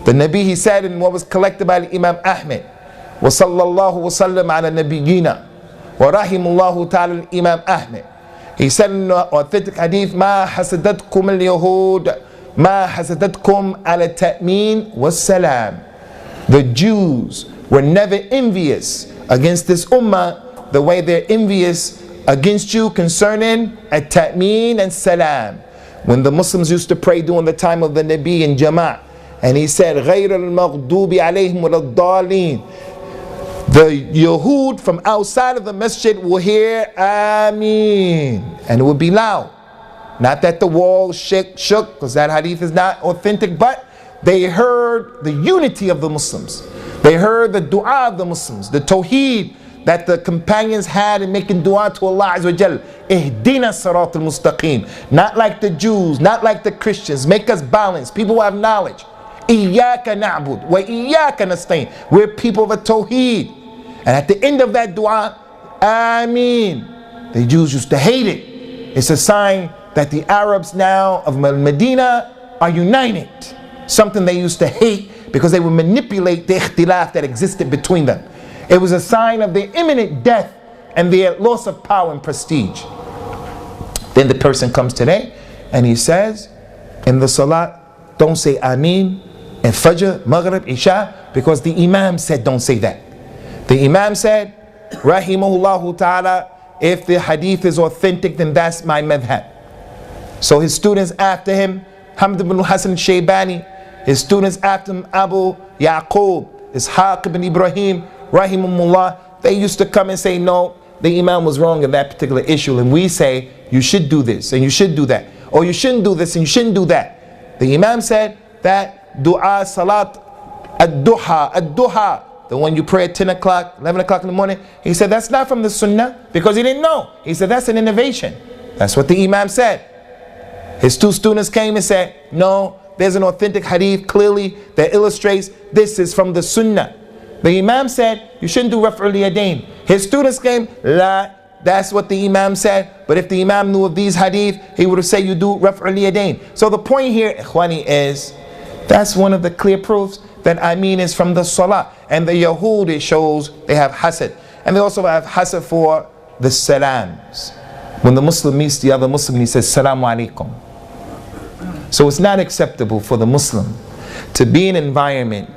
The Nabi, he said in what was collected by Imam Ahmed, وَصَلَّى اللَّهُ وَسَلَّمَ عَلَى نَبِيِّنَا وَرَحِمُ اللَّهُ تَعَالَى Imam Ahmed. He said in the authentic hadith, مَا حَسَدَتْكُمُ الْيَهُودِ مَا حَسَدَتْكُمْ عَلَى التَّأْمِينِ وَالسَّلَامِ. The Jews were never envious against this ummah the way they're envious against you concerning at-ta'meen and salam. When the Muslims used to pray during the time of the Nabi in Jama'ah, and he said, غَيْرَ الْمَغْضُوبِ عَلَيْهِمْ وَلَا الضَّالِينَ. The Yahud from outside of the masjid will hear Ameen, and it will be loud. Not that the walls shook, because that hadith is not authentic, but they heard the unity of the Muslims. They heard the dua of the Muslims, the tawheed that the companions had in making dua to Allah Azza wa Jal. Ihdina sirat al-mustaqim. Not like the Jews, not like the Christians. Make us balanced. People who have knowledge. Iyaka na'bud wa iyaka nasta'in. We're people of a tawheed. And at the end of that dua, Ameen. The Jews used to hate it. It's a sign that the Arabs now of Medina are united. Something they used to hate because they would manipulate the ikhtilaf that existed between them. It was a sign of their imminent death and their loss of power and prestige. Then the person comes today and he says, in the salat, don't say Ameen, and Fajr, Maghrib, Isha, because the Imam said don't say that. The Imam said, Rahimahullah Ta'ala, if the hadith is authentic, then that's my madhab. So his students after him, Hamd ibn Hassan Shaybani, his students after him, Abu Yaqub, Ishaq ibn Ibrahim, Rahimahullah, they used to come and say, no, the Imam was wrong in that particular issue. And we say, you should do this and you should do that. Or you shouldn't do this and you shouldn't do that. The Imam said that dua, salat, ad-duha, the one you pray at 10 o'clock, 11 o'clock in the morning, he said that's not from the sunnah because he didn't know. He said that's an innovation. That's what the Imam said. His two students came and said, no, there's an authentic hadith clearly that illustrates this is from the sunnah. The Imam said, you shouldn't do Raf'ul Yadayn. His students came, la, that's what the Imam said. But if the Imam knew of these hadith, he would have said you do Raf'ul Yadayn. So the point here, ikhwani, is that's one of the clear proofs that Ameen is from the Salah. And the Yahud, it shows they have hasad. And they also have hasad for the salams. When the Muslim meets the other Muslim, he says, Salamu alaikum. So it's not acceptable for the Muslim to be in an environment,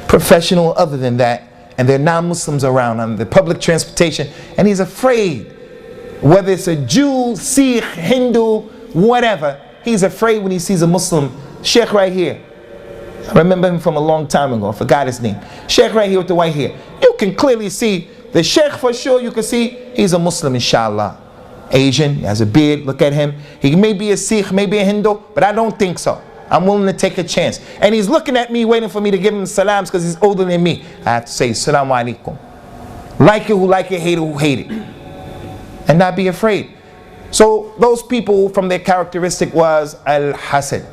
professional other than that, and there are non-Muslims around on the public transportation, and he's afraid, whether it's a Jew, Sikh, Hindu, whatever, he's afraid when he sees a Muslim. Sheikh right here, I remember him from a long time ago, I forgot his name. Sheikh right here with the white hair. You can clearly see the Sheikh for sure. You can see he's a Muslim, inshallah. Asian, he has a beard, look at him. He may be a Sikh, maybe a Hindu, but I don't think so. I'm willing to take a chance. And he's looking at me, waiting for me to give him salams because he's older than me. I have to say, Assalamu alaikum. Like it who like it, hate it who hate it. And not be afraid. So those people, from their characteristic was al-hasad.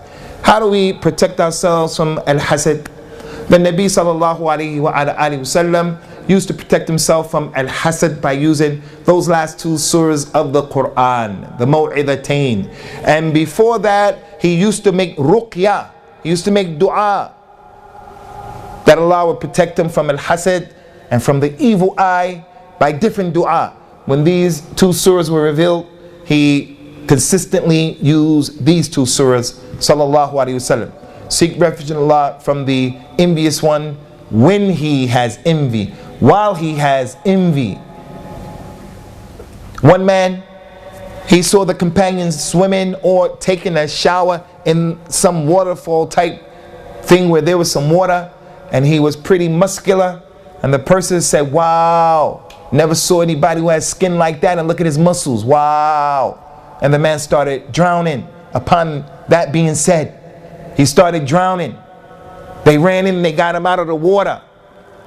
How do we protect ourselves from al-hasad? The Nabi sallallahu alayhi wa sallam used to protect himself from al-hasad by using those last two surahs of the Quran, the Maw'idhatain. And before that, he used to make ruqya, he used to make dua, that Allah would protect him from al-hasad and from the evil eye by different dua. When these two surahs were revealed, he consistently used these two surahs, sallallahu alayhi wasallam. Seek refuge in Allah from the envious one when he has envy, while he has envy. One man, he saw the companions swimming or taking a shower in some waterfall type thing where there was some water, and he was pretty muscular, and the person said, wow, never saw anybody who has skin like that, and look at his muscles, wow. And the man started drowning. Upon that being said, he started drowning. They ran in and they got him out of the water.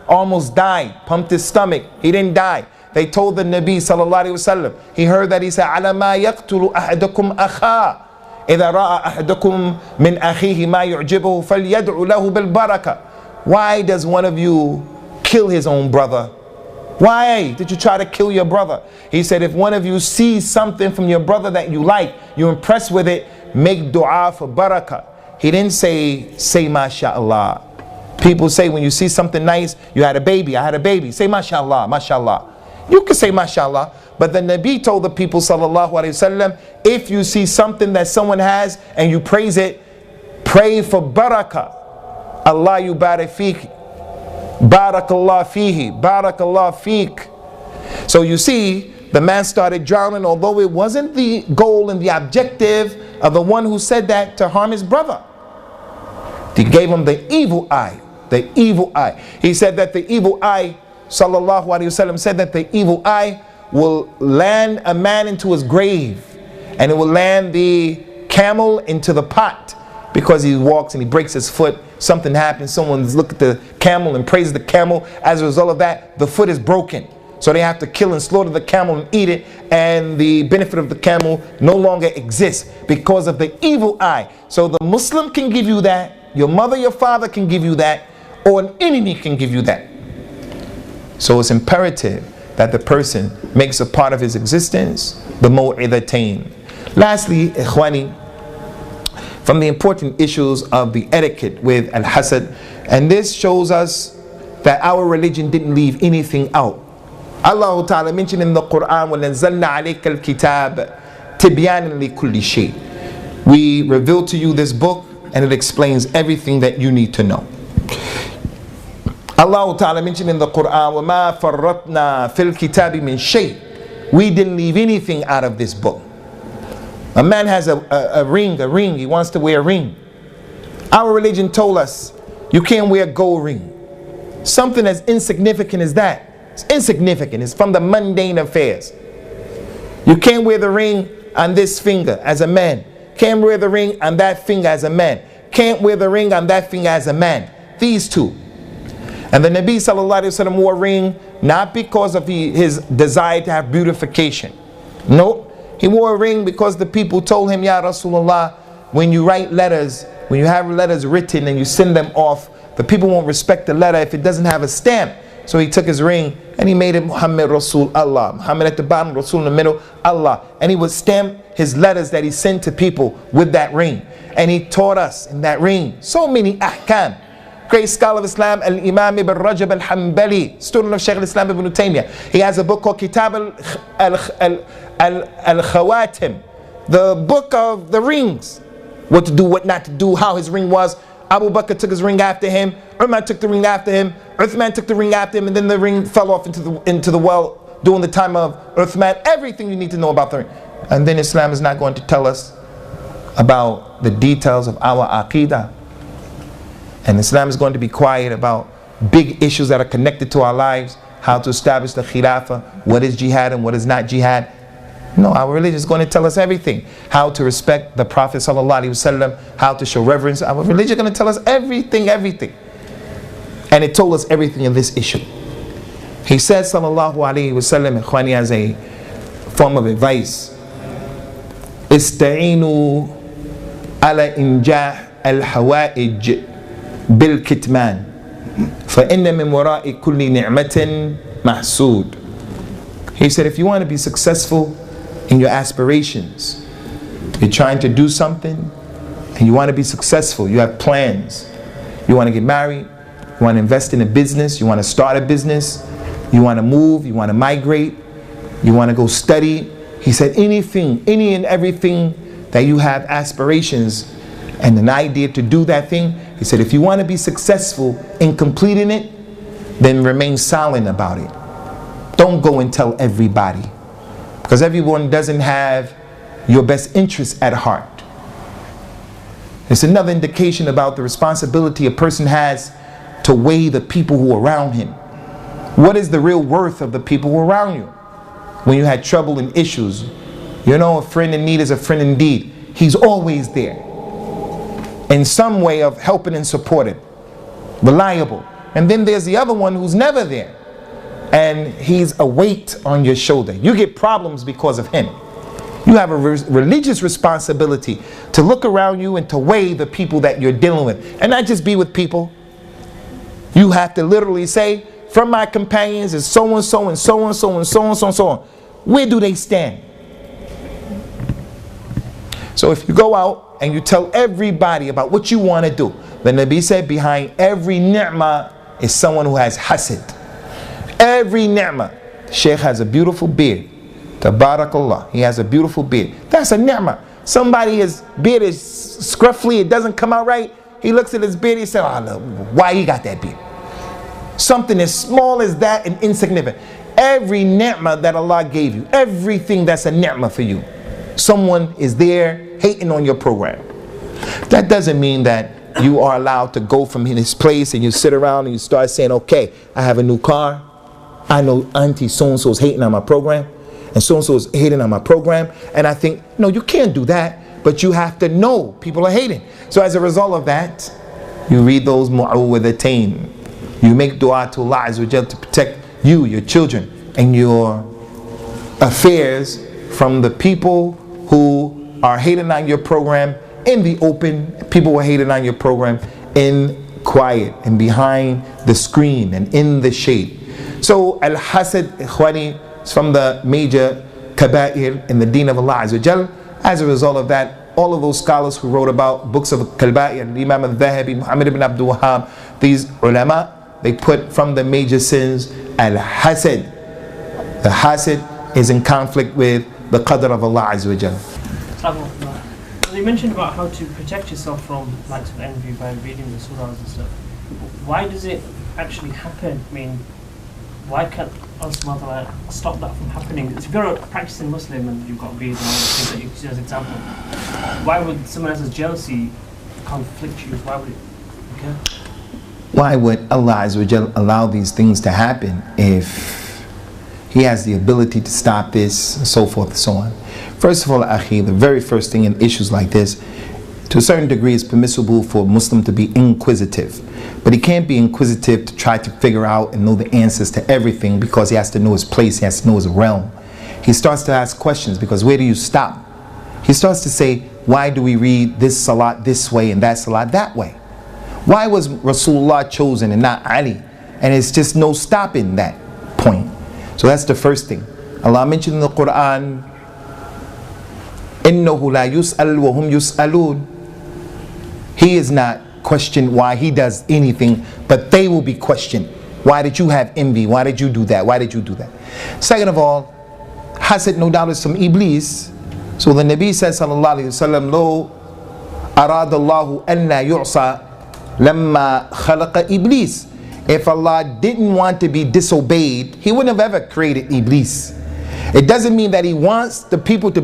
Almost died, pumped his stomach. He didn't die. They told the Nabi sallallahu alayhi wa sallam. He heard that, he said, عَلَى مَا يَقْتُلُ أَحَدَكُمْ أَخَاهُ إِذَا رَأَى أَحَدَكُمْ مِنْ أَخِيهِ مَا يُعْجِبُهُ فَلْيَدْعُ لَهُ بِالْبَرَكَةِ. Why does one of you kill his own brother? Why did you try to kill your brother? He said, if one of you sees something from your brother that you like, you're impressed with it, make dua for barakah. He didn't say mashallah. People say when you see something nice, you had a baby, I had a baby, say mashallah, mashallah. You can say mashallah, but the Nabi told the people sallallahu alayhi wasallam, if you see something that someone has and you praise it, pray for barakah. Allah yubarik fiqh, barakallah fihi, barakallah fiqh. So you see, the man started drowning, although it wasn't the goal and the objective of the one who said that to harm his brother. He gave him the evil eye, the evil eye. He said that the evil eye, sallallahu alayhi wasallam, said that the evil eye will land a man into his grave, and it will land the camel into the pot, because he walks and he breaks his foot, something happens, someone's look at the camel and praises the camel, as a result of that, the foot is broken. So they have to kill and slaughter the camel and eat it, and the benefit of the camel no longer exists because of the evil eye. So the Muslim can give you that, your mother, your father can give you that, or an enemy can give you that. So it's imperative that the person makes a part of his existence the Maw'idhatain. Lastly, ikhwani, from the important issues of the etiquette with al-hasad, and this shows us that our religion didn't leave anything out. Allah Ta'ala mentioned in the Quran, وَنَزَّلْنَا عَلَيْكَ الْكِتَابَ تِبْيَانًا لِكُلِّ شَيْءٍ. We reveal to you this book, and it explains everything that you need to know. Allah Ta'ala mentioned in the Quran, وَمَا فَرَّطْنَا فِي الْكِتَابِ مِنْ شَيْءٍ. We didn't leave anything out of this book. A man has a ring, he wants to wear a ring. Our religion told us, you can't wear a gold ring. Something as insignificant as that. It's insignificant. It's from the mundane affairs. You can't wear the ring on this finger as a man. Can't wear the ring on that finger as a man. Can't wear the ring on that finger as a man. These two. And the Nabi sallallahu alayhi wa sallam wore a ring not because of his desire to have beautification. No. He wore a ring because the people told him, Ya Rasulullah, when you write letters, when you have letters written and you send them off, the people won't respect the letter if it doesn't have a stamp. So he took his ring and he made it Muhammad Rasul Allah. Muhammad at the bottom, Rasul in the middle, Allah. And he would stamp his letters that he sent to people with that ring. And he taught us in that ring so many ahkam. great scholar of Islam, Al-Imam Ibn Rajab Al-Hanbali, student of Shaykh al-Islam Ibn Taymiyyah. He has a book called Kitab Al-Khawatim, the book of the rings. What to do, what not to do, how his ring was. Abu Bakr took his ring after him. Umar took the ring after him. Uthman took the ring after him, and then the ring fell off into the well during the time of Uthman. Everything you need to know about the ring. And then Islam is not going to tell us about the details of our aqidah. And Islam is going to be quiet about big issues that are connected to our lives, how to establish the khilafah, what is jihad and what is not jihad. No, our religion is going to tell us everything. How to respect the Prophet ﷺ, how to show reverence. Our religion is going to tell us everything. And it told us everything in this issue. He said, sallallahu alayhi wa sallam, Ikhwani, as a form of advice, Ista'inu ala injah al-hawa'ij bil-kitman fa-inna min wara'i kulli ni'matin mahsud. He said, if you want to be successful in your aspirations, you're trying to do something and you want to be successful, you have plans, you want to get married, you want to invest in a business, you want to start a business, you want to move, you want to migrate, you want to go study. He said anything, any and everything that you have aspirations and an idea to do that thing, he said if you want to be successful in completing it, then remain silent about it. Don't go and tell everybody, because everyone doesn't have your best interests at heart. It's another indication about the responsibility a person has to weigh the people who are around him. What is the real worth of the people who are around you? When you had trouble and issues, you know, a friend in need is a friend indeed. He's always there in some way of helping and supporting, reliable. And then there's the other one who's never there, and he's a weight on your shoulder. You get problems because of him. You have a religious responsibility to look around you and to weigh the people that you're dealing with, and not just be with people. You have to literally say, from my companions is so and so and so and so and so and so and so on. Where do they stand? So if you go out and you tell everybody about what you want to do, the Nabi said behind every ni'mah is someone who has hasad. Every ni'mah. Sheikh has a beautiful beard. Tabarakallah. He has a beautiful beard. That's a ni'mah. Somebody's beard is scruffy, it doesn't come out right. He looks at his beard, he says, oh, look, why he got that beard? Something as small as that and insignificant. Every ni'mah that Allah gave you, everything that's a ni'mah for you, someone is there hating on your program. That doesn't mean that you are allowed to go from his place and you sit around and you start saying, okay, I have a new car. I know Auntie so-and-so is hating on my program, and so-and-so is hating on my program. And I think, no, you can't do that, but you have to know people are hating. So as a result of that, you read those mu'awwidhatayn. You make dua to Allah Azza wa Jal to protect you, your children, and your affairs from the people who are hating on your program in the open, people who are hating on your program in quiet and behind the screen and in the shade. So al-hasad, ikhwani, is from the major kaba'ir in the deen of Allah Azza wa Jal. As a result of that, all of those scholars who wrote about books of kaba'ir, Imam al-Dhahabi, Muhammad ibn Abdul Wahhab, these ulama, they put from the major sins al-hasad. The hasad is in conflict with the qadr of Allah Azza wa Jal. You mentioned about how to protect yourself from likes of envy by reading the surahs and stuff. Why does it actually happen? I mean, why can't Allah stop that from happening? If you're a practicing Muslim and you've got greed and all the things that you see as example, why would someone else's jealousy conflict you? Why would it? Okay? Why would Allah Azza wa Jal allow these things to happen if He has the ability to stop this, and so forth and so on? First of all, akhi, the very first thing in issues like this, to a certain degree, it's permissible for a Muslim to be inquisitive. But he can't be inquisitive to try to figure out and know the answers to everything, because he has to know his place, he has to know his realm. He starts to ask questions, because where do you stop? He starts to say, why do we read this salat this way and that salat that way? Why was Rasulullah chosen and not Ali? And it's just no stopping that point. So that's the first thing. Allah mentioned in the Quran, إِنَّهُ لَا يُسْأَلْ وَهُمْ يُسْأَلُونَ. He is not questioned why he does anything, but they will be questioned. Why did you have envy? Why did you do that? Why did you do that? Second of all, hasad no doubt is from Iblis. So the Nabi says, sallallahu alayhi wa sallam, Lo aradallahu an la yu'sa lamma khalaqa Iblis. If Allah didn't want to be disobeyed, He wouldn't have ever created Iblis. It doesn't mean that He wants the people to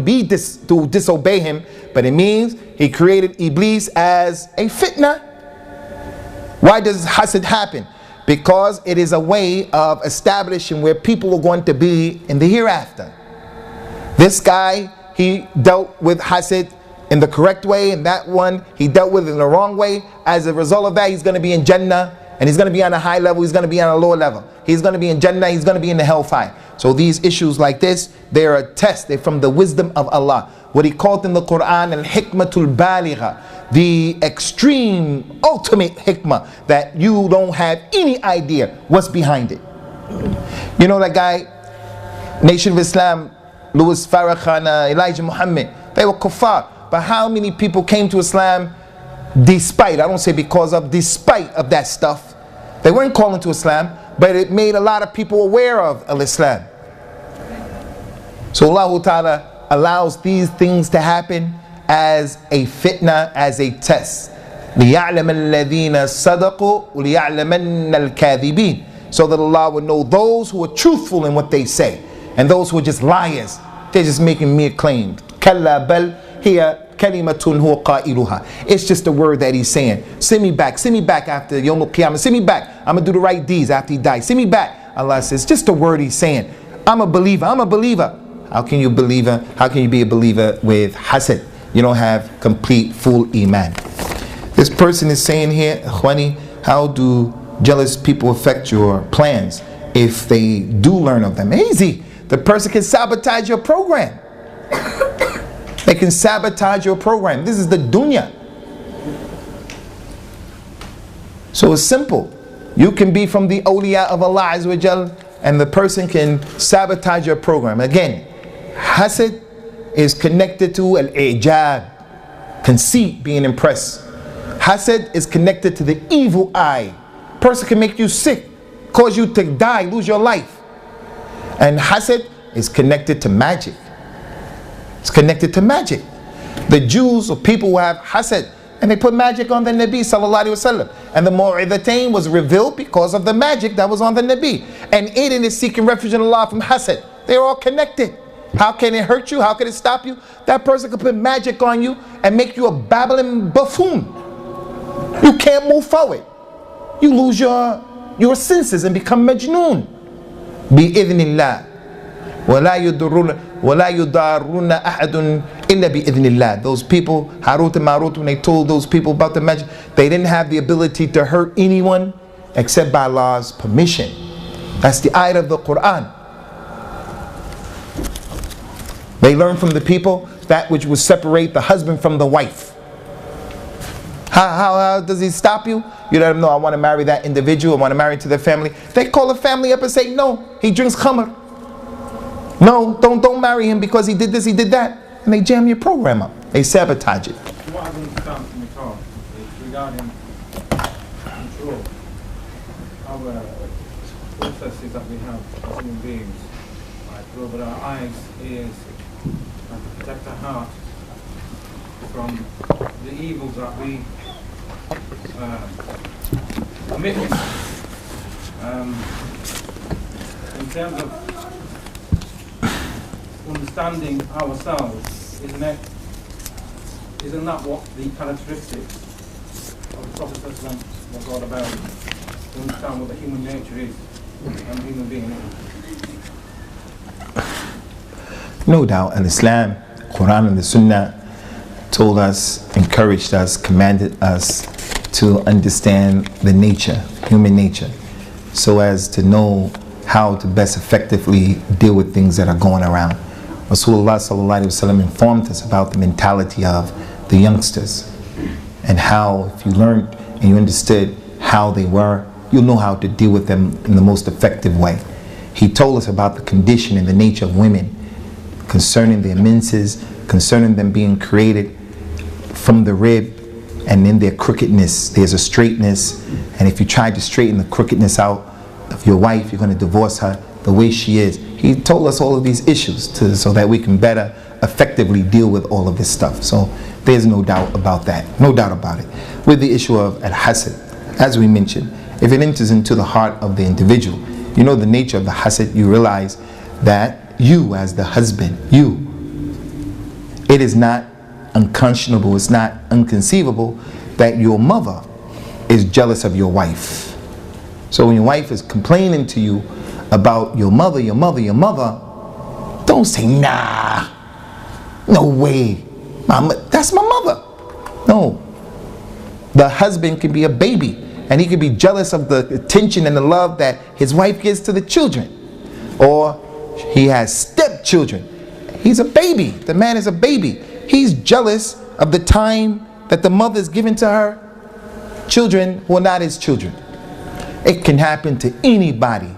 disobey Him, but it means He created Iblis as a fitna. Why does hasad happen? Because it is a way of establishing where people are going to be in the hereafter. This guy, he dealt with hasad in the correct way, and that one he dealt with in the wrong way. As a result of that, he's going to be in Jannah, and he's going to be on a high level, he's going to be on a lower level. He's going to be in Jannah, he's going to be in the hellfire. So these issues like this, they're a test. They're from the wisdom of Allah. What He called in the Quran al-hikmatul baligha, the extreme, ultimate hikmah, that you don't have any idea what's behind it. You know that guy, Nation of Islam, Louis Farrakhan, Elijah Muhammad, they were kuffar. But how many people came to Islam despite, I don't say because of, despite of that stuff? They weren't calling to Islam, but it made a lot of people aware of Islam. So Allah Ta'ala allows these things to happen as a fitna, as a test. لِيَعْلَمَ الَّذِينَ صَدَقُوا وَلِيَعْلَمَنَّ الْكَاذِبِينَ. So that Allah would know those who are truthful in what they say, and those who are just liars. They're just making mere claims. كَلَّا بَلْ هِيَ كَلِمَةٌ هُوَ قَائِلُهَا. It's just a word that he's saying. Send me back after Yawm al-Qiyamah. Send me back. I'm going to do the right deeds after he dies. Send me back. Allah says, just a word he's saying. I'm a believer. I'm a believer. How can you believer? How can you be a believer with hasad? You don't have complete, full iman. This person is saying here, Khwani, how do jealous people affect your plans if they do learn of them? Easy. The person can sabotage your program. They can sabotage your program. This is the dunya. So it's simple. You can be from the awliya of Allah Azza wa Jal, and the person can sabotage your program. Again, hasad is connected to al-ijab, conceit, being impressed. Hasad is connected to the evil eye. Person can make you sick, cause you to die, lose your life. And hasad is connected to magic. It's connected to magic. The Jews or people who have hasad, and they put magic on the Nabi sallallahu alaihi wasallam. And the Mu'idhatain was revealed because of the magic that was on the Nabi. And Aiden is seeking refuge in Allah from hasad. They're all connected. How can it hurt you? How can it stop you? That person could put magic on you and make you a babbling buffoon. You can't move forward. You lose your senses and become majnoon. Bi-idhnillah. وَلَا يُضَارُّنَّ أَحَدٌ إِلَّا بِإِذْنِ. Those people, Harut and Marut, when they told those people about the magic, they didn't have the ability to hurt anyone except by Allah's permission. That's the ayat of the Quran. They learned from the people that which would separate the husband from the wife. How does he stop you? You let him know, I want to marry that individual, I want to marry into their family. They call the family up and say, no, he drinks khamr. No, don't marry him because he did this, he did that. And they jam your program up. They sabotage it. What I understand from the talk is regarding control. Our processes that we have as human beings, like to open our eyes, ears, and to protect our heart from the evils that we commit. In terms of understanding ourselves, isn't that what the characteristics of the Prophet was all about? To understand what the human nature is and the human being is. No doubt, and Islam, Quran and the Sunnah told us, encouraged us, commanded us to understand the nature, human nature, so as to know how to best effectively deal with things that are going around. Rasulullah sallallahu alaihi wasallam informed us about the mentality of the youngsters, and how if you learned and you understood how they were, you'll know how to deal with them in the most effective way. He told us about the condition and the nature of women, concerning their menses, concerning them being created from the rib, and in their crookedness, there's a straightness. And if you try to straighten the crookedness out of your wife, you're going to divorce her the way she is. He told us all of these issues so that we can better effectively deal with all of this stuff. So there's no doubt about that. No doubt about it. With the issue of al-hasad, as we mentioned, if it enters into the heart of the individual, you know the nature of the hasad, you realize that you as the husband, it is not unconscionable, it's not inconceivable that your mother is jealous of your wife. So when your wife is complaining to you about your mother, don't say, nah, no way, that's my mother. No. The husband can be a baby, and he can be jealous of the attention and the love that his wife gives to the children. Or he has stepchildren. He's a baby. The man is a baby. He's jealous of the time that the mother is giving to her children who are not his children. It can happen to anybody.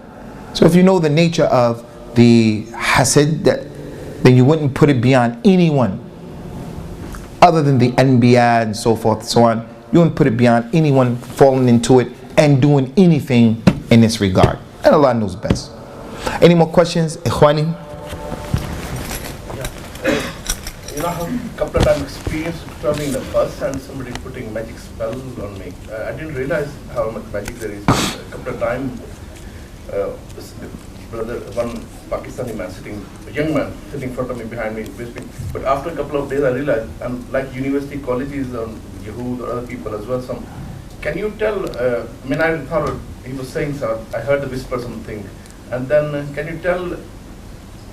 So if you know the nature of the hasad, then you wouldn't put it beyond anyone other than the anbiya and so forth and so on. You wouldn't put it beyond anyone falling into it and doing anything in this regard. And Allah knows best. Any more questions, Ikhwani? You know how a couple of times experienced turning the bus and somebody putting magic spell on me. I didn't realize how much magic there is. A couple of times, this brother, one Pakistani man sitting, a young man sitting in front of me, behind me, whispering. But after a couple of days, I realized, and like university colleges on Yahud or other people as well, can you tell, I thought he was saying so, I heard the whisper something. And then can you tell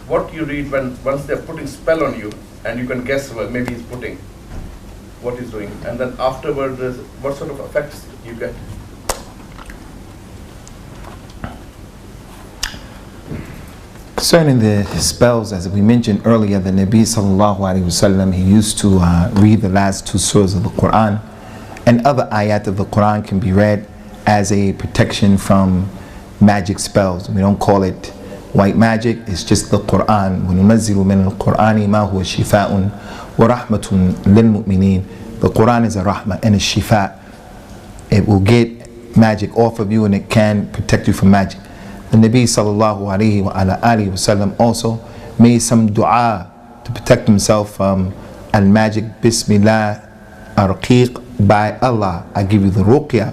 what you read once they're putting spell on you, and you can guess what maybe he's putting, what he's doing, and then afterward, what sort of effects you get? Concerning the spells, as we mentioned earlier, the Nabi sallallahu alaihi wasallam, he used to read the last two surahs of the Quran, and other ayat of the Quran can be read as a protection from magic spells. We don't call it white magic, it's just the Quran. وَنُنَزِّلُ مِنَ الْقُرْآنِ مَا هُوَ شِفَاءٌ وَرَحْمَةٌ لِلْمُؤْمِنِينَ. The Quran is a rahmah and a shifa. It will get magic off of you and it can protect you from magic. The Nabi sallallahu alayhi wa sallam also made some dua to protect himself from al-magic. Bismillah arqiq, by Allah I give you the ruqya,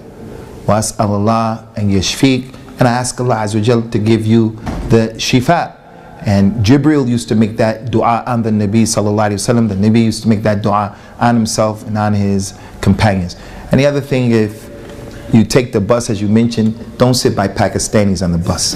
wa as'alullah and yashfiq, and I ask Allah Azza wa Jal to give you the shifa. And Jibril used to make that dua on the Nabi sallallahu alayhi wa sallam. The Nabi used to make that dua on himself and on his companions. And the other thing, if you take the bus, as you mentioned, don't sit by Pakistanis on the bus.